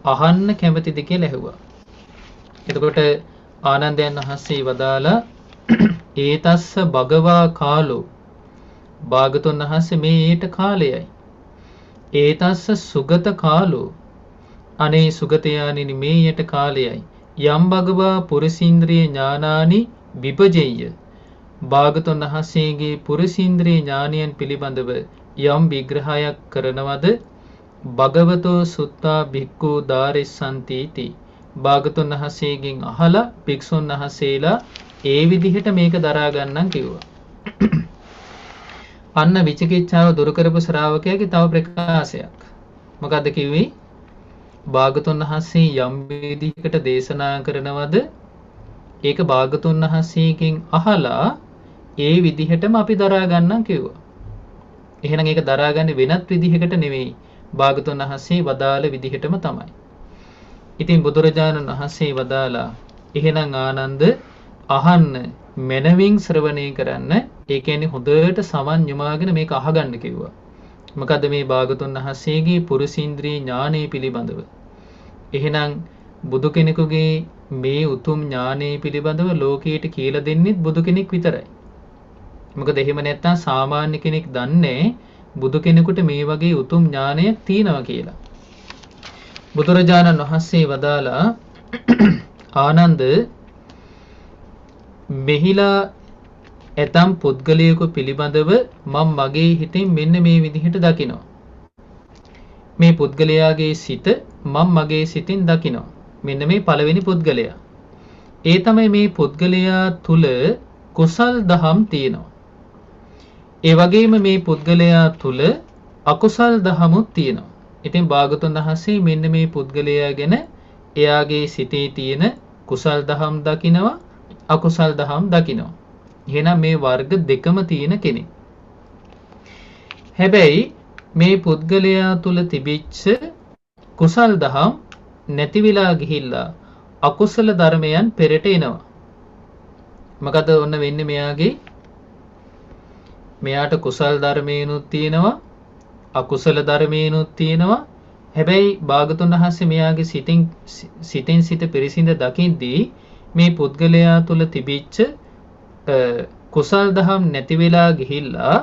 අහන්න කැමතිද කියලා ඇහුවා. එතකොට ආනන්දයන් වහන්සේ වදාලා ඒතස්ස භගවා කාලෝ භාගතුන් වහන්සේ මේ ඊට කාලයයි. ඒතස්ස සුගත කාලෝ අනේ සුගතයාණෙනි මේ ඊට කාලයයි. යම් භගවා පුරුෂීන්ද්‍රිය ඥානානි විපජෙය්‍ය භාගතුන් වහන්සේගේ පුරුෂීන්ද්‍රිය ඥානයන් පිළිබඳව යම් විග්‍රහයක් කරනවද භගවතෝ සුත්තා භික්ඛු දාරිස්සන්ති ති. භාගතුන් වහන්සේගෙන් අහලා භික්ෂුන් වහන්සේලා ඒ විදිහට මේක දරා ගන්නම් කිව්වා. අන්න විචිකිච්ඡාව දුරු කරපු ශ්‍රාවකයාගේ තව ප්‍රකාශයක්. මොකද්ද කිව්වේ? භාගතුන් වහන්සේ යම් විදිහකට දේශනා කරනවද ඒක භාගතුන් වහන්සේගෙන් අහලා ඒ විදිහටම අපි දරා ගන්නම් කිව්වා. එහෙනම් ඒක දරාගන්නේ වෙනත් විදිහකට නෙවෙයි. භාගතුන් වහන්සේ වදාළ විදිහටම තමයි. ඉතින් බුදුරජාණන් වහන්සේ වදාලා එහෙනම් ආනන්ද අහන්න මනවින් ශ්‍රවණය කරන්න. ඒ කියන්නේ හොඳට සමන් යොමාගෙන මේක අහගන්න කිව්වා. මොකද මේ භාගතුන් වහන්සේගේ පුරුෂීන්ද්‍රිය ඥානය පිළිබඳව. එහෙනම් බුදු කෙනෙකුගේ මේ උතුම් ඥානය පිළිබඳව ලෝකයට කියලා දෙන්නෙත් බුදු කෙනෙක් විතරයි. මොකද එහෙම නැත්තම් සාමාන්‍ය කෙනෙක් දන්නේ බුදු කෙනෙකුට මේ වගේ උතුම් ඥානයක් තියෙනවා කියලා. බුදුරජාණන් වහන්සේ වදාලා ආනන්ද මෙහිලා ඇතම් පුද්ගලයෙකු පිළිබඳව මම මගේ හිතින් මෙන්න මේ විදිහට දකිනවා. මේ පුද්ගලයාගේ සිත මම මගේ සිතින් දකිනවා. මෙන්න මේ පළවෙනි පුද්ගලයා. ඒ තමයි මේ පුද්ගලයා තුල කුසල් දහම් තියෙනවා. ඒ වගේම මේ පුද්ගලයා තුල අකුසල් දහමුත් තියෙනවා. ඉතින් භාගතුන් වහන්සේ මෙන්න මේ පුද්ගලයා ගැන එයාගේ සිතේ තියෙන කුසල් දහම් දකිනවා, අකුසල් දහම් දකිනවා. එහෙනම් මේ වර්ග දෙකම තියෙන කෙනෙක්. හැබැයි මේ පුද්ගලයා තුල තිබිච්ච කුසල් දහම් නැති වෙලා ගිහිල්ලා අකුසල ධර්මයන් පෙරට එනවා. මොකද ඔන්න වෙන්නේ මෙයාට කුසල් ධර්මේනුත් තියෙනවා, අකුසල ධර්මේනුත් තියෙනවා. හැබැයි භාගතුන් වහන්සේ මෙයාගේ සිතින් සිත පිරිසිඳ දකින්දී මේ පුද්ගලයා තුල තිබිච්ච කුසල් දහම් නැති වෙලා ගිහිල්ලා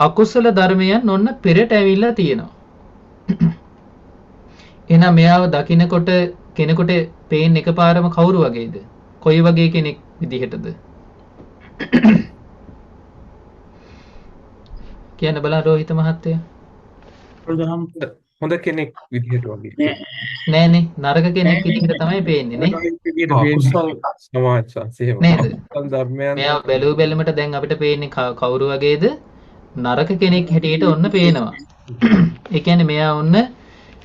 අකුසල ධර්මයන් ඔන්න පෙරට ඇවිල්ලා තියෙනවා. එහෙනම් මෙයාව දකින්නකොට කෙනෙකුට පේන එකපාරම කවුරු වගේද? කොයි වගේ කෙනෙක් විදිහටද? කියන්න බලන්න රෝහිත මහත්තයා. හොඳ කෙනෙක් විදිහට වගේ. නෑනේ නරක කෙනෙක් විදිහට තමයි පේන්නේ නේ. නේද? මෙයා බැලුව බැලමට දැන් අපිට පේන්නේ කවුරු වගේද? නරක කෙනෙක් හැටියට ඔන්න පේනවා. ඒ කියන්නේ මෙයා ඔන්න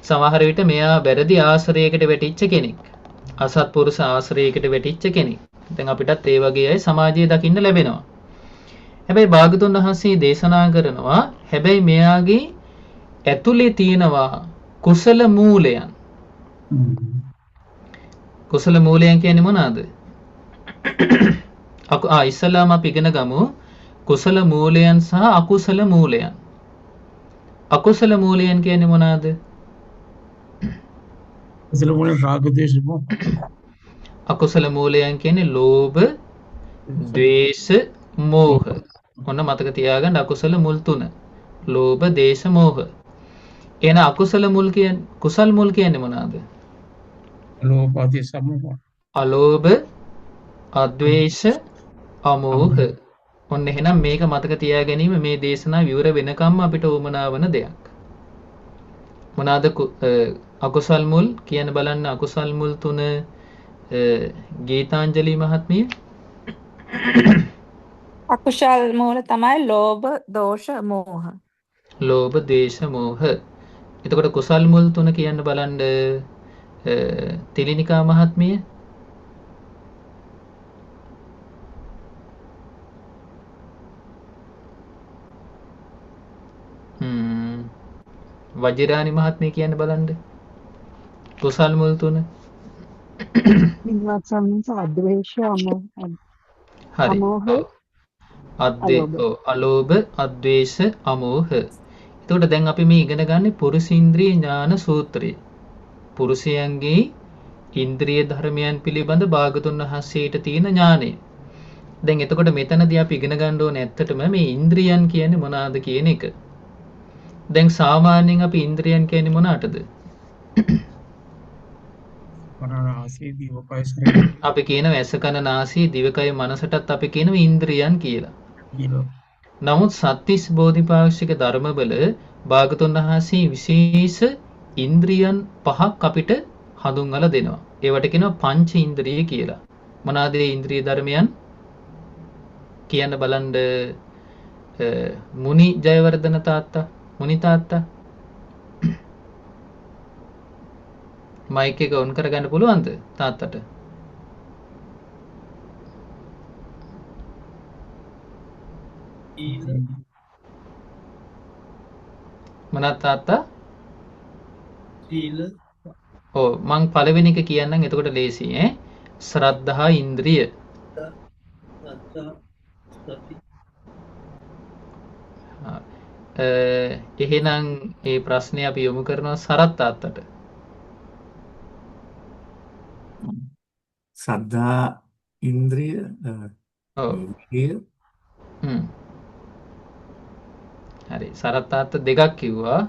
සමහර විට මෙයා වැරදි ආශ්‍රයයකට වැටිච්ච කෙනෙක්. අසත්පුරුෂ ආශ්‍රයයකට වැටිච්ච කෙනෙක්. දැන් අපිටත් ඒ වගේ අය සමාජයේ දකින්න ලැබෙනවා. හැබැයි භාගතුන් වහන්සේ දේශනා කරනවා හැබැයි මෙයාගේ ඇතුලේ තියෙනවා කුසල මූලයන්. කුසල මූලයන් කියන්නේ මොනවාද? ඉස්සලාම අපි ඉගෙන ගමු කුසල මූලයන් සහ අකුසල මූලයන්. අකුසල මූලයන් කියන්නේ මොනවාද? කුසල මූලයන් රාග ද්වේෂ මොහ. අකුසල මූලයන් කියන්නේ ලෝභ, ද්වේෂ, මෝහ. ඔන්න මතක තියාගන්න අකුසල මුල් තුන. ලෝභ, ද්වේෂ, මෝහ. එන අකුසල මුල් කියන්නේ කුසල් මුල් කියන්නේ මොනවාද? ලෝභ, ද්වේෂ, මෝහ. අලෝභ, අද්වේෂ, අමෝහ. ඔන්න එහෙනම් මේක මතක තියා ගැනීම මේ දේශනා විවර වෙනකම්ම අපිට උවමනා වන දෙයක්. මොනවාද අකුසල් මුල් කියන බලන්න අකුසල් මුල් තුන ගීතාංජලි මහත්මිය. අකුසල් මූල තමයි ලෝභ, දෝෂ, මෝහ. ලෝභ, ද්වේෂ, මෝහ. එතකොට කුසල් මුල් තුන කියන්න බලන්න තිලිනිකා මහත්මිය. වජිරානි මහත්මිය කියන්න බලන්න කුසල් මුල් තුන. හරි. අලෝභ, අද්වේෂ, අමෝහ. එතකොට දැන් අපි මේ ඉගෙන ගන්න පුරුෂීන්ද්‍රිය ඥාන සූත්‍රය. පුරුෂයන්ගේ ඉන්ද්‍රිය ධර්මයන් පිළිබඳ භාගතුන් වහන්සේට තියෙන ඥානය. දැන් එතකොට මෙතනදී අපි ඉගෙන ගන්න ඕනේ ඇත්තටම මේ ඉන්ද්‍රියන් කියන්නේ මොනවාද කියන එක. දැන් සාමාන්‍යයෙන් අපි ඉන්ද්‍රියන් කියන්නේ මොනකටද? අපි කියනවා ඇස කන නාසය දිවකය මනසටත් අපි කියනවා ඉන්ද්‍රියන් කියලා. නමුත් සත්‍තිස් බෝධිපාක්ෂික ධර්මවල භාගතුන් වහන්සේ විශේෂ ඉන්ද්‍රියන් 5ක් අපිට හඳුන්වලා දෙනවා. ඒවට කියනවා පංච ඉන්ද්‍රිය කියලා. මොනවාද ඒ ඉන්ද්‍රිය ධර්මයන්? කියන්න බලන්න මුනි ජයවර්ධන තාත්තා, මුනි තාත්තා මයික් එක ඔන් කරගන්න පුළුවන්ද තාත්තට? මොනවාද තාත්තා? ඔව් මං පළවෙනි එක කියන්නම් එතකොට ලේසි ඈ. ශ්‍රද්ධා ඉන්ද්‍රිය. එහෙනම් ඒ ප්‍රශ්නේ අපි යොමු කරනවා සරත් තාත්තට. සද්ධා ඉන්ද්‍රිය ඔව්. විරිය හරි. සරත් තාත්තා දෙකක් කිව්වා.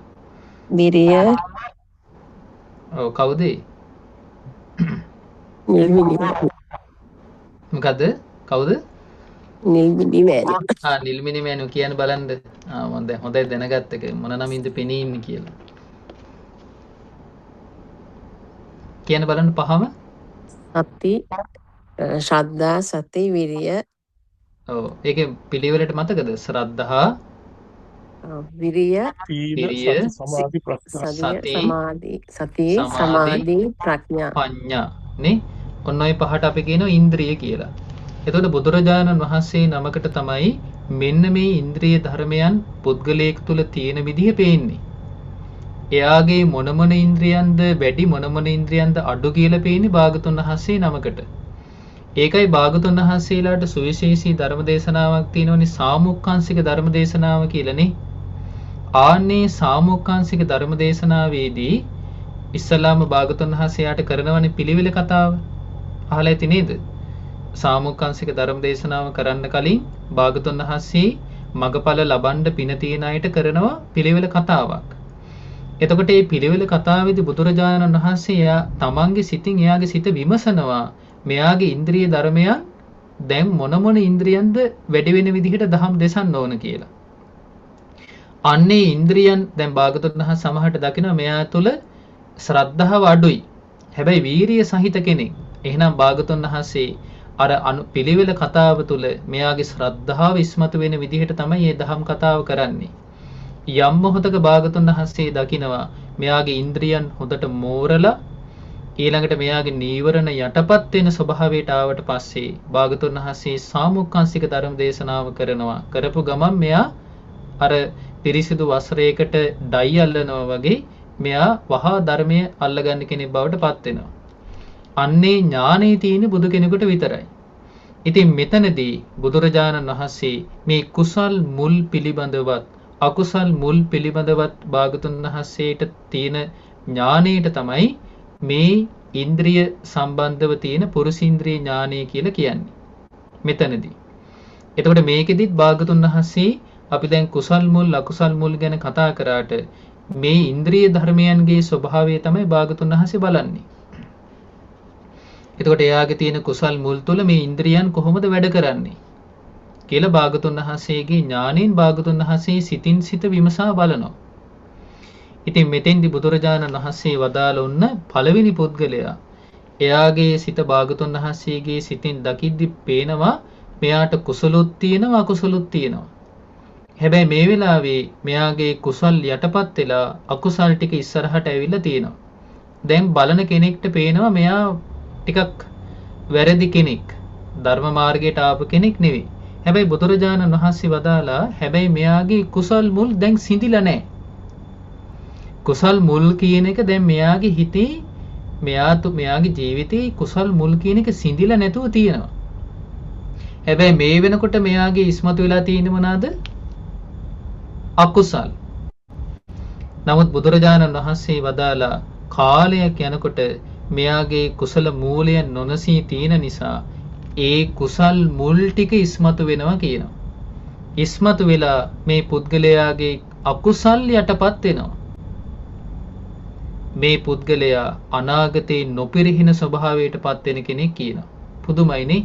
විරිය ඔව් කවුද? මොකද? කවුද? නිල්මිණි මෑණි. නිල්මිණි මෑණි කියන්න බලන්න. මම දැන් හොඳයි දැනගත්ත එක මොන නමින්ද පෙනී ඉන්නේ කියලා. කියන්න බලන්න පහම. සති ශ්‍රද්ධා සති විරිය ඔව් ඒකේ පිළිවෙලට මතකද? ශ්‍රද්ධා විරිය විරිය සමාධි ප්‍රඥා සති සමාධි ප්‍රඥා පඤ්ඤා නේ. ඔන්න ඔය පහට අපි කියනවා ඉන්ද්‍රිය කියලා. එතකොට බුදුරජාණන් වහන්සේ නමකට තමයි මෙන්න මේ ඉන්ද්‍රිය ධර්මයන් පුද්ගලයෙක් තුල තියෙන විදිහ පේන්නේ. එයාගේ මොන මොන ඉන්ද්‍රියන්ද වැඩි මොන මොන ඉන්ද්‍රියන්ද අඩු කියලා පේන්නේ භාගතුන් වහන්සේ නමකට. ඒකයි භාගතුන් වහන්සේලාට සුවිශේෂී ධර්ම දේශනාවක් තියෙනවනේ සාමුක්ඛංශික ධර්ම දේශනාව කියලානේ. ආන්නේ සාමුක්ඛංශික ධර්ම දේශනාවේදී ඉස්සලාම භාගතුන් වහන්සේයාට කරනවනේ පිළිවෙල කතාව. අහලා ඇති නේද? සාමුක්ඛංශික ධර්ම දේශනාව කරන්න කලින් භාගතුන් වහන්සේ මගපල ලබන්න පින තියෙන අයට කරනවා පිළිවෙල කතාවක්. එතකොට මේ පිළිවෙල කතාවේදී බුදුරජාණන් වහන්සේ එයා තමන්ගේ සිතින් එයාගේ සිත විමසනවා මෙයාගේ ඉන්ද්‍රිය ධර්මයන් දැන් මොන මොන ඉන්ද්‍රියන්ද වැඩි වෙන විදිහට දහම් දෙසන්න ඕන කියලා. අන්නේ ඉන්ද්‍රියන් දැන් භාගතුන් වහන්සේ සමහරට දකිනවා මෙයා තුල ශ්‍රද්ධාව අඩුයි. හැබැයි වීරිය සහිත කෙනෙක්. එහෙනම් භාගතුන් වහන්සේ අර පිළිවෙල කතාව තුල මෙයාගේ ශ්‍රද්ධාව ඉස්මතු වෙන විදිහට තමයි මේ දහම් කතාව කරන්නේ. යම් මොහොතක භාගතුන් වහන්සේ දකිනවා මෙයාගේ ඉන්ද්‍රියන් හොඳට මෝරලා ඊළඟට මෙයාගේ නීවරණ යටපත් වෙන ස්වභාවයට ආවට පස්සේ භාගතුන් වහන්සේ සාමුක්ඛංශික ධර්ම දේශනාව කරනවා. කරපු ගමන් මෙයා අර පිරිසිදු වස්ත්‍රයකට ඩයි අල්ලනවා වගේ මෙයා වහා ධර්මයේ අල්ලගන්න කෙනෙක් බවට පත් වෙනවා. අන්නේ ඥානෙ තියෙන බුදු කෙනෙකුට විතරයි. ඉතින් මෙතනදී බුදුරජාණන් වහන්සේ මේ කුසල් මුල් පිළිබඳවත් අකුසල් මුල් පිළිබඳවත් භාගතුන් වහන්සේට තියෙන ඥානෙට තමයි මේ ඉන්ද්‍රිය සම්බන්ධව තියෙන පුරුෂීන්ද්‍රිය ඥානය කියලා කියන්නේ. මෙතනදී. එතකොට මේකෙදිත් භාගතුන් වහන්සේ අපි දැන් කුසල් මුල් අකුසල් මුල් ගැන කතා කරාට මේ ඉන්ද්‍රිය ධර්මයන්ගේ ස්වභාවය තමයි භාගතුන් වහන්සේ බලන්නේ. එතකොට එයාගේ තියෙන කුසල් මුල් තුළ මේ ඉන්ද්‍රියන් කොහොමද වැඩ කරන්නේ කියලා භාගතුන් වහන්සේගේ ඥාණයෙන් භාගතුන් වහන්සේ සිතින් සිත විමසා බලනවා. ඉතින් මෙතෙන්දි බුදුරජාණන් වහන්සේ වදාළ ඔන්න පළවෙනි පුද්ගලයා එයාගේ සිත භාගතුන් වහන්සේගේ සිතින් දකිද්දි පේනවා මෙයාට කුසලොත් තියෙනවා අකුසලොත් තියෙනවා. හැබැයි මේ වෙලාවේ මෙයාගේ කුසල් යටපත් වෙලා අකුසල් ටික ඉස්සරහට ඇවිල්ලා තියෙනවා. දැන් බලන කෙනෙක්ට පේනවා මෙයා ටිකක් වැරදි කෙනෙක්. ධර්ම මාර්ගයට ආපු කෙනෙක් නෙවෙයි. හැබැයි බුදුරජාණන් වහන්සේ වදාලා හැබැයි මෙයාගේ කුසල් මුල් දැන් සිඳිලා නැහැ. කුසල් මුල් කියන එක දැන් මෙයාගේ හිතේ මෙයාගේ ජීවිතේ කුසල් මුල් කියන එක සිඳිලා නැතුව තියෙනවා. හැබැයි මේ වෙනකොට මෙයාගේ ඉස්මතු වෙලා තියෙන්නේ මොනවාද? අකුසල්. නමුත් බුදුරජාණන් වහන්සේ වදාලා කාලයක් යනකොට මෙයාගේ කුසල මූලයන් නොනසී තියෙන නිසා ඒ කුසල් මුල් ටික ඉස්මතු වෙනවා කියනවා. ඉස්මතු වෙලා මේ පුද්ගලයාගේ අකුසල් යටපත් වෙනවා. මේ පුද්ගලයා අනාගතේ නොපිරිහින ස්වභාවයට පත් වෙන කෙනෙක් කියනවා. පුදුමයිනේ.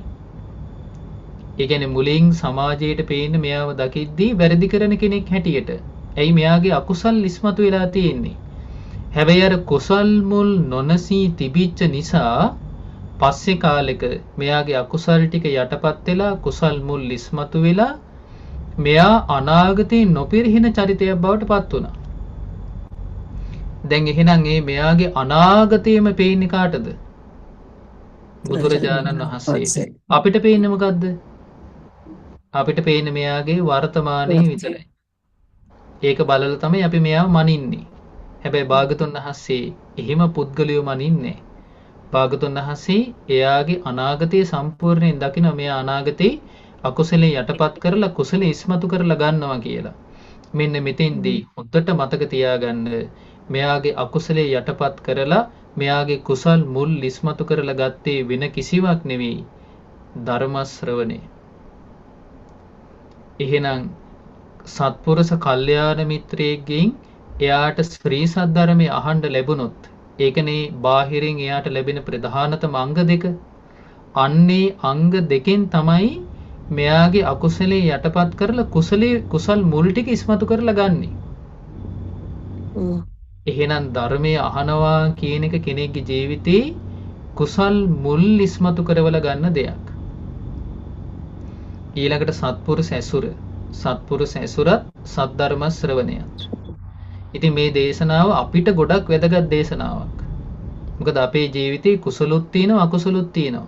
ඒ කියන්නේ මුලින් සමාජයට පේන්න මෙයාව දකිද්දී වැරදි කරන කෙනෙක් හැටියට. ඇයි මෙයාගේ අකුසල් ඉස්මතු වෙලා තියෙන්නේ? හැබැයි අර කුසල් මුල් නොනසී තිබිච්ච නිසා පස්සේ කාලෙක මෙයාගේ අකුසල් ටික යටපත් වෙලා කුසල් මුල් ඉස්මතු වෙලා මෙයා අනාගතේ නොපිරිහින චරිතයක් බවට පත් වුණා. දැන් එහෙනම් මෙයාගේ අනාගතේම පේන්නේ කාටද? බුදුරජාණන් වහන්සේට. අපිට පේන්නේ මොකද්ද? අපිට පේන්නේ මෙයාගේ වර්තමානයේ විතරයි. ඒක බලලා තමයි අපි මෙයාව මනින්නේ. හැබැයි භාගතුන් වහන්සේ එහෙම පුද්ගලියෝ මනින්නේ. භාගතුන් වහන්සේ එයාගේ අනාගතයේ සම්පූර්ණයෙන් දකින්න මෙයා අනාගතේ අකුසලේ යටපත් කරලා කුසලේ ඉස්මතු කරලා ගන්නවා කියලා. මෙන්න මෙතෙන්දී හොඳට මතක තියාගන්න මෙයාගේ අකුසලේ යටපත් කරලා මෙයාගේ කුසල් මුල් ඉස්මතු කරලා ගත්තේ වෙන කිසිවක් නෙවෙයි ධර්ම ශ්‍රවණය. එහෙනම් සත්පුරුෂ කල්යාණ මිත්‍රයෙක්ගෙන් එයාට ශ්‍රී සද්ධර්මයේ අහන්න ලැබුණොත් ඒකනේ බාහිරින් එයාට ලැබෙන ප්‍රධානතම අංග දෙක. අන්නේ අංග දෙකෙන් තමයි මෙයාගේ අකුසලේ යටපත් කරලා කුසල් මුල් ටික ඉස්මතු කරලා ගන්නෙ. එහෙනම් ධර්මයේ අහනවා කියන එක කෙනෙක්ගේ ජීවිතේ කුසල් මුල් ඉස්මතු කරවලා ගන්න දෙයක්. ඊළඟට සත්පුරුෂ ඇසුරත් සද්ධර්ම ශ්‍රවණයත්. ඉතින් මේ දේශනාව අපිට ගොඩක් වැදගත් දේශනාවක්. මොකද අපේ ජීවිතේ කුසලොත් තියෙනවා අකුසලොත් තියෙනවා.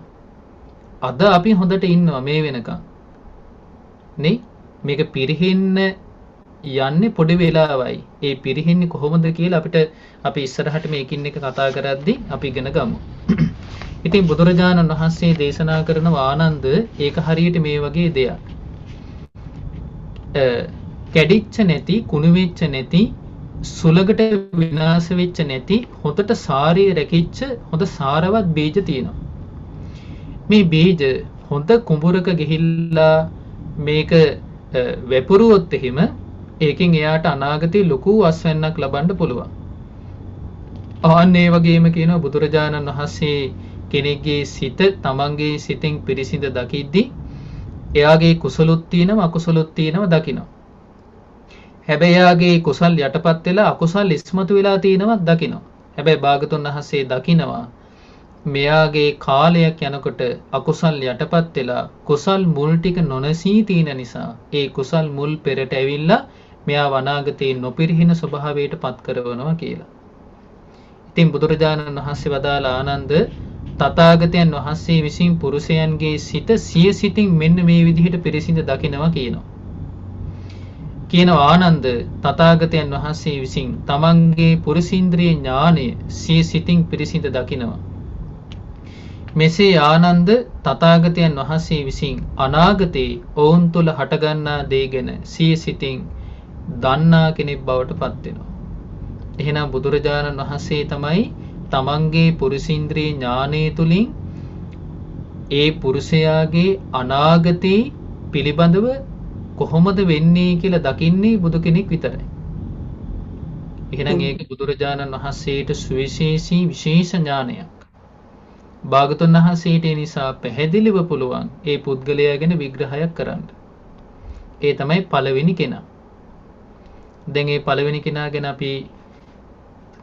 අද අපි හොඳට ඉන්නවා මේ වෙනකන්. නේ මේක පිරෙහෙන්න යන්නේ පොඩි වෙලාවයි. ඒ පිරෙහෙන්නේ කොහොමද කියලා අපි ඉස්සරහට මේකින් එක කතා කරද්දී අපි ඉගෙන ගමු. ඉතින් බුදුරජාණන් වහන්සේ දේශනා කරන ආනන්ද ඒක හරියට මේ වගේ දෙයක්. කැඩිච්ච නැති, කුණු වෙච්ච නැති, සුලකට විනාශ වෙච්ච නැති හොඳට සාරිය රැකිච්ච හොඳ සාරවත් බීජ තියෙනවා. මේ බීජ හොඳ කුඹුරක ගිහිල්ලා මේක වැපුරුවොත් එහෙම ඒකෙන් එයාට අනාගතේ ලොකු අස්වැන්නක් ලබන්න පුළුවන්. ආන්න ඒ වගේම කියනවා බුදුරජාණන් වහන්සේ කෙනෙක්ගේ සිත තමන්ගේ සිතෙන් පිරිසිඳ දකිද්දී එයාගේ කුසලොත් තියෙනවා අකුසලොත් තියෙනවා දකිනවා. හැබැයි එයාගේ කුසල් යටපත් වෙලා අකුසල් ඉස්මතු වෙලා තියෙනවා දකිනවා. හැබැයි භාගතුන් වහන්සේ දකිනවා මෙයාගේ කාලයක් යනකොට අකුසල් යටපත් වෙලා කුසල් මුල් ටික නොනසී තියෙන නිසා ඒ කුසල් මුල් පෙරට ඇවිල්ලා මෙයා අනාගතේ නොපිරිහින ස්වභාවයට පත් කරනවා කියලා. ඉතින් බුදුරජාණන් වහන්සේ වදාළ ආනන්ද තථාගතයන් වහන්සේ විසින් පුරුෂයන්ගේ සිත සිය සිතින් මෙන්න මේ විදිහට පිරිසිඳ දකිනවා කියනවා. කියනවා ආනන්ද තථාගතයන් වහන්සේ විසින් තමන්ගේ පුරුෂීන්ද්‍රිය ඥානය සිය සිතින් පිරිසිඳ දකිනවා. මෙසේ ආනන්ද තථාගතයන් වහන්සේ විසින් අනාගතේ ඔවුන් තුල හටගන්නා දේ ගැන සිය සිතින් දන්නා කෙනෙක් බවට පත් වෙනවා. එහෙනම් බුදුරජාණන් වහන්සේ තමයි තමන්ගේ පුරුෂීන්ද්‍රිය ඥානය තුලින් ඒ පුරුෂයාගේ අනාගතේ පිළිබඳව කොහොමද වෙන්නේ කියලා දකින්නේ බුදු කෙනෙක් විතරයි. එහෙනම් ඒක බුදුරජාණන් වහන්සේට සුවිශේෂී විශේෂ ඥානයක්. භාගතුන් වහන්සේට ඒ නිසා පැහැදිලිව පුළුවන් ඒ පුද්ගලයා ගැන විග්‍රහයක් කරන්න. ඒ තමයි පළවෙනි කෙනා. දැන් මේ පළවෙනි කෙනා ගැන අපි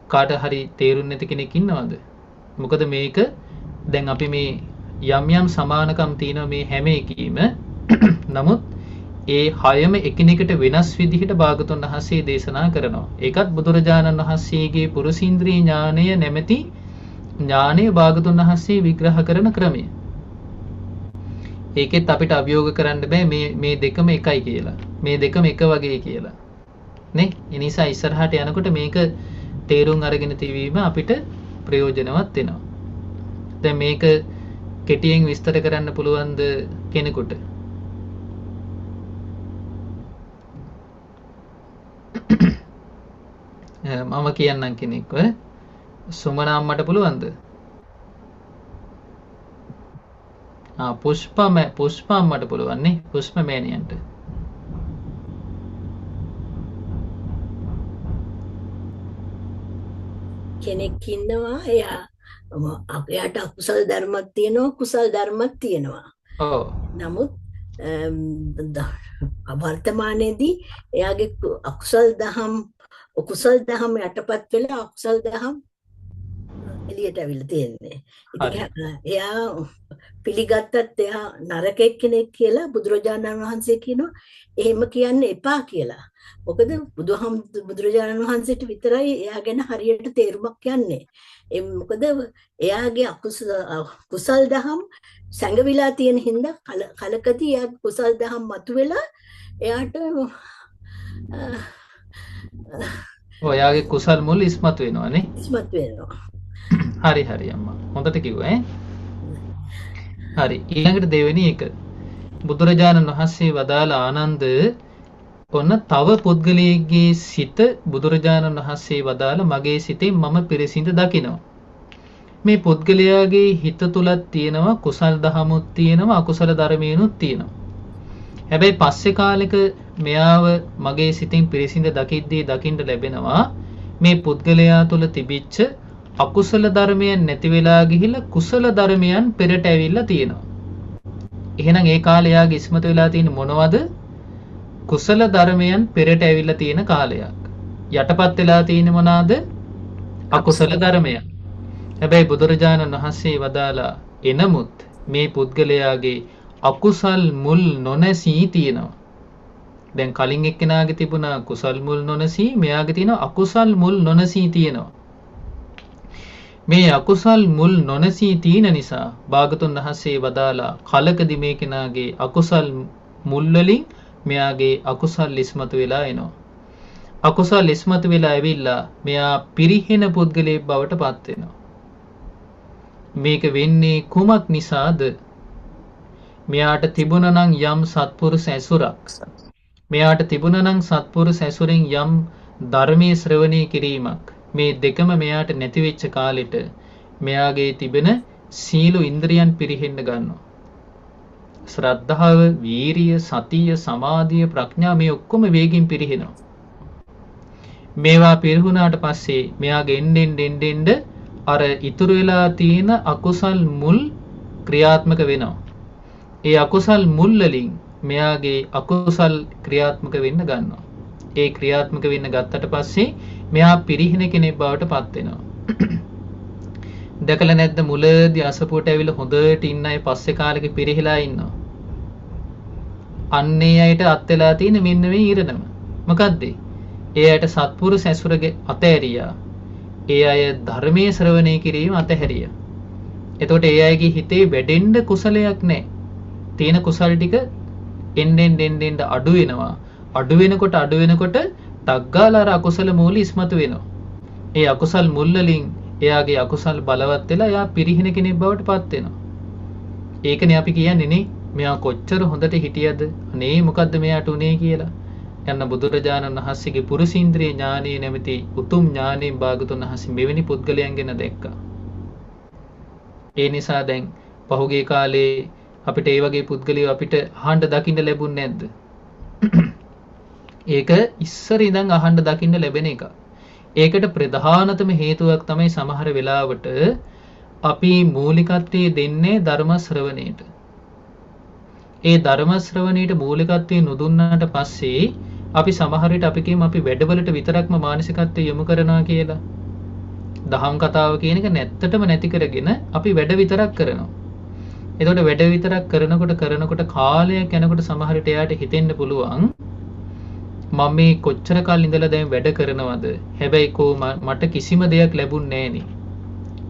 කාට හරි තේරුම් නැති කෙනෙක් ඉන්නවද? මොකද මේක දැන් අපි මේ යම් සමානකම් තියෙනවා මේ හැම එකීම. නමුත් ඒ හයම එකිනෙකට වෙනස් විදිහට භාගතුන් වහන්සේ දේශනා කරනවා. ඒකත් බුදුරජාණන් වහන්සේගේ පුරුෂීන්ද්‍රිය ඥානය නැමැති ඥානය භාගතුන් වහන්සේ විග්‍රහ කරන ක්‍රමය. ඒකෙත් අපිට අභියෝග කරන්න බෑ මේ දෙකම එකයි කියලා. මේ දෙකම එක වගේ කියලා. නේ? ඒ නිසා ඉස්සරහට යනකොට මේක තේරුම් අරගෙන තිබීම අපිට ප්‍රයෝජනවත් වෙනවා. දැන් මේක කෙටියෙන් විස්තර කරන්න පුළුවන්ද කෙනෙකුට? මම කියන්නම් කෙනෙක්ව. සුමන අම්මට පුළුවන්ද? පුෂ්ප අම්මට පුළුවන් නේ. පුෂ්ප මෑණියන්ට. කෙනෙක් ඉන්නවා එයාට අකුසල් ධර්මයක් තියෙනවා කුසල් ධර්මයක් තියෙනවා. ඔව්. නමුත් වර්තමානයේදී එයාගේ කුසල් දහම් යටපත් වෙලා අකුසල් දහම් එළියට අවිල්ල තියෙන්නේ. ඉතින් එයා පිළිගත්තත් එයා නරකෙක් කෙනෙක් කියලා බුදුරජාණන් වහන්සේ කියනවා එහෙම කියන්න එපා කියලා. මොකද බුදුරජාණන් වහන්සේට විතරයි එයා ගැන හරියට තේරුමක් යන්නේ. මොකද එයාගේ කුසල් දහම් සැඟවිලා තියෙන හින්දා කලකදී එයා කුසල් දහම් මතුවෙලා එයාට ඔයාගේ කුසල් මුල් ඉස්මතු වෙනවානේ. ඉස්මතු වෙනවා. හරි හරි අම්මා. හොඳට කිව්වා හරි. ඊළඟට දෙවෙනි එක. බුදුරජාණන් වහන්සේ වදාළ ආනන්ද ඔන්න තව පුද්ගලයෙක්ගේ සිත බුදුරජාණන් වහන්සේ වදාළ මගේ සිතෙන් මම පිරිසිඳ දකිනවා. මේ පුද්ගලයාගේ හිත තුලත් තියෙනවා කුසල් දහමුත් තියෙනවා අකුසල ධර්මයනුත් තියෙනවා. හැබැයි පස්සේ කාලෙක මෙයාව මගේ සිතින් පිරිසිඳ දකිද්දී දකින්න ලැබෙනවා මේ පුද්ගලයා තුල තිබිච්ච අකුසල ධර්මයන් නැති වෙලා ගිහිල්ලා කුසල ධර්මයන් පෙරට ඇවිල්ලා තියෙනවා. එහෙනම් ඒ කාලේ යාගේ ඉස්මතු වෙලා තියෙන මොනවද? කුසල ධර්මයන් පෙරට ඇවිල්ලා තියෙන කාලයක්. යටපත් වෙලා තියෙන මොනවාද? අකුසල ධර්මයන්. හැබැයි බුදුරජාණන් වහන්සේ වදාලා එනමුත් මේ පුද්ගලයාගේ අකුසල් මුල් නොනැසී තියෙනවා. දැන් කලින් එක්කෙනාගේ තිබුණා කුසල් මුල් නොනැසී මෙයාගේ තියෙන අකුසල් මුල් නොනැසී තියෙනවා. මේ අකුසල් මුල් නොනැසී තියෙන නිසා භාගතුන් වහන්සේ වදාලා කලකදී මේ කෙනාගේ අකුසල් මුල් වලින් මෙයාගේ අකුසල් ඉස්මතු වෙලා එනවා. අකුසල් ඉස්මතු වෙලා ඇවිල්ලා මෙයා පිරිහෙන පුද්ගලයෙක් බවට පත් වෙනවා. මේක වෙන්නේ කුමක් නිසාද? මෙයාට තිබුණා නම් යම් සත්පුරුෂ ඇසුරක්. මෙයාට තිබුණා නම් සත්පුරුෂ ඇසුරෙන් යම් ධර්මයේ ශ්‍රවණය කිරීමක්. මේ දෙකම මෙයාට නැති වෙච්ච කාලෙට මෙයාගේ තිබෙන සීල ඉන්ද්‍රියන් පිරිහෙන්න ගන්නවා. ශ්‍රද්ධාව, වීරිය, සතිය, සමාධිය, ප්‍රඥා මේ ඔක්කොම වේගින් පිරිහෙනවා. මේවා පිරිහුණාට පස්සේ මෙයාගේ එන්නෙන් අර ඉතුරු වෙලා තියෙන අකුසල් මුල් ක්‍රියාත්මක වෙනවා. ඒ අකුසල් මුල් වලින් මෙයාගේ අකුසල් ක්‍රියාත්මක වෙන්න ගන්නවා. ඒ ක්‍රියාත්මක වෙන්න ගත්තට පස්සේ මෙයා පිරිහින කෙනෙක් බවට පත් වෙනවා. දැකලා නැද්ද මුලදී අසපුවට ඇවිල්ලා හොඳට ඉන්න අය පස්සේ කාලෙක පිරිහිලා ඉන්නවා. අන්නේ අයට අත් වෙලා තියෙන මෙන්න මේ ඊරණම. මොකද්ද? ඒ අයට සත්පුරුෂ ඇසුරගේ අතහැරියා. ඒ අය ධර්මයේ ශ්‍රවණය කිරීම අතහැරියා. එතකොට ඒ අයගේ හිතේ වැඩෙන්න කුසලයක් නැහැ. තියෙන කුසල් ටික එන්නෙන් අඩු වෙනවා. අඩු වෙනකොට තග්ගාලාර අකුසල මූල ඉස්මතු වෙනවා. ඒ අකුසල් මුල් වලින් එයාගේ අකුසල් බලවත් වෙලා එයා පිරිහින කෙනෙක් බවට පත් වෙනවා. ඒකනේ අපි කියන්නේ නේ මෙයා කොච්චර හොඳට හිටියද අනේ මොකද්ද මෙයාට උනේ කියලා. යන්න බුදුරජාණන් වහන්සේගේ පුරුෂීන්ද්‍රිය ඥානීය නැමැති උතුම් ඥානයෙන් භාගතුන් වහන්සේ මෙවැනි පුද්ගලයන් ගැන දැක්කා. ඒ නිසා දැන් පහුගිය කාලේ අපිට ඒ වගේ පුද්ගලයෝ අපිට අහන්න දකින්න ලැබුණේ නැද්ද? ඒක ඉස්සර ඉඳන් අහන්න දකින්න ලැබෙන එක. ඒකට ප්‍රධානතම හේතුවක් තමයි සමහර වෙලාවට අපි මූලිකත්වයේ දෙන්නේ ධර්ම ශ්‍රවණයට. ඒ ධර්ම ශ්‍රවණයට මූලිකත්වයේ නොදුන්නාට පස්සේ අපි සමහර විට අපි කියමු අපි වැඩවලට විතරක්ම මානසිකත්වය යොමු කරනවා කියලා. දහම් කතාව කියන එක නැත්තටම නැති කරගෙන අපි වැඩ විතරක් කරනවා. එතකොට වැඩ විතරක් කරනකොට කාලයක් යනකොට සමහර විට එයාට හිතෙන්න පුළුවන් මම මේ කොච්චර කාල ඉඳලා දැන් වැඩ කරනවද? හැබැයි මට කිසිම දෙයක් ලැබුණේ නැහනේ.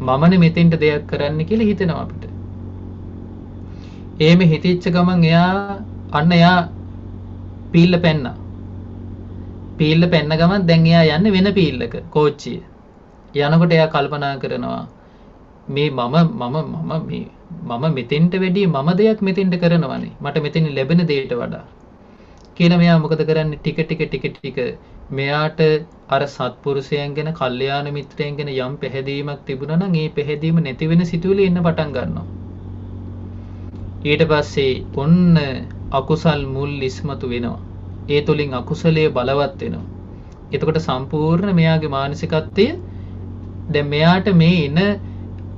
මමනේ මෙතෙන්ට දෙයක් කරන්න කියලා හිතෙනවා අපිට. එහෙම හිතෙච්ච ගමන් එයා පීල්ල පැන්නා. පීල්ල පැන්න ගමන් දැන් එයා යන්නේ වෙන පීල්ලක කෝච්චිය. යනකොට එයා කල්පනා කරනවා මේ මම මෙතෙන්ට වැඩි මම දෙයක් මෙතෙන්ට කරනවානේ. මට මෙතෙන් ලැබෙන දෙයට වඩා. කියලා මෙයා මොකද කරන්නේ ටික මෙයාට අර සත්පුරුෂයන් ගැන කල්යාණ මිත්‍රයන් ගැන යම් පැහැදීමක් තිබුණා නම් ඒ පැහැදීම නැති වෙන සිතුවිලි එන්න පටන් ගන්නවා. ඊට පස්සේ ඔන්න අකුසල් මුල් ඉස්මතු වෙනවා. ඒ තුලින් අකුසලයේ බලවත් වෙනවා. එතකොට සම්පූර්ණ මෙයාගේ මානසිකත්වය දැන් මෙයාට මේ එන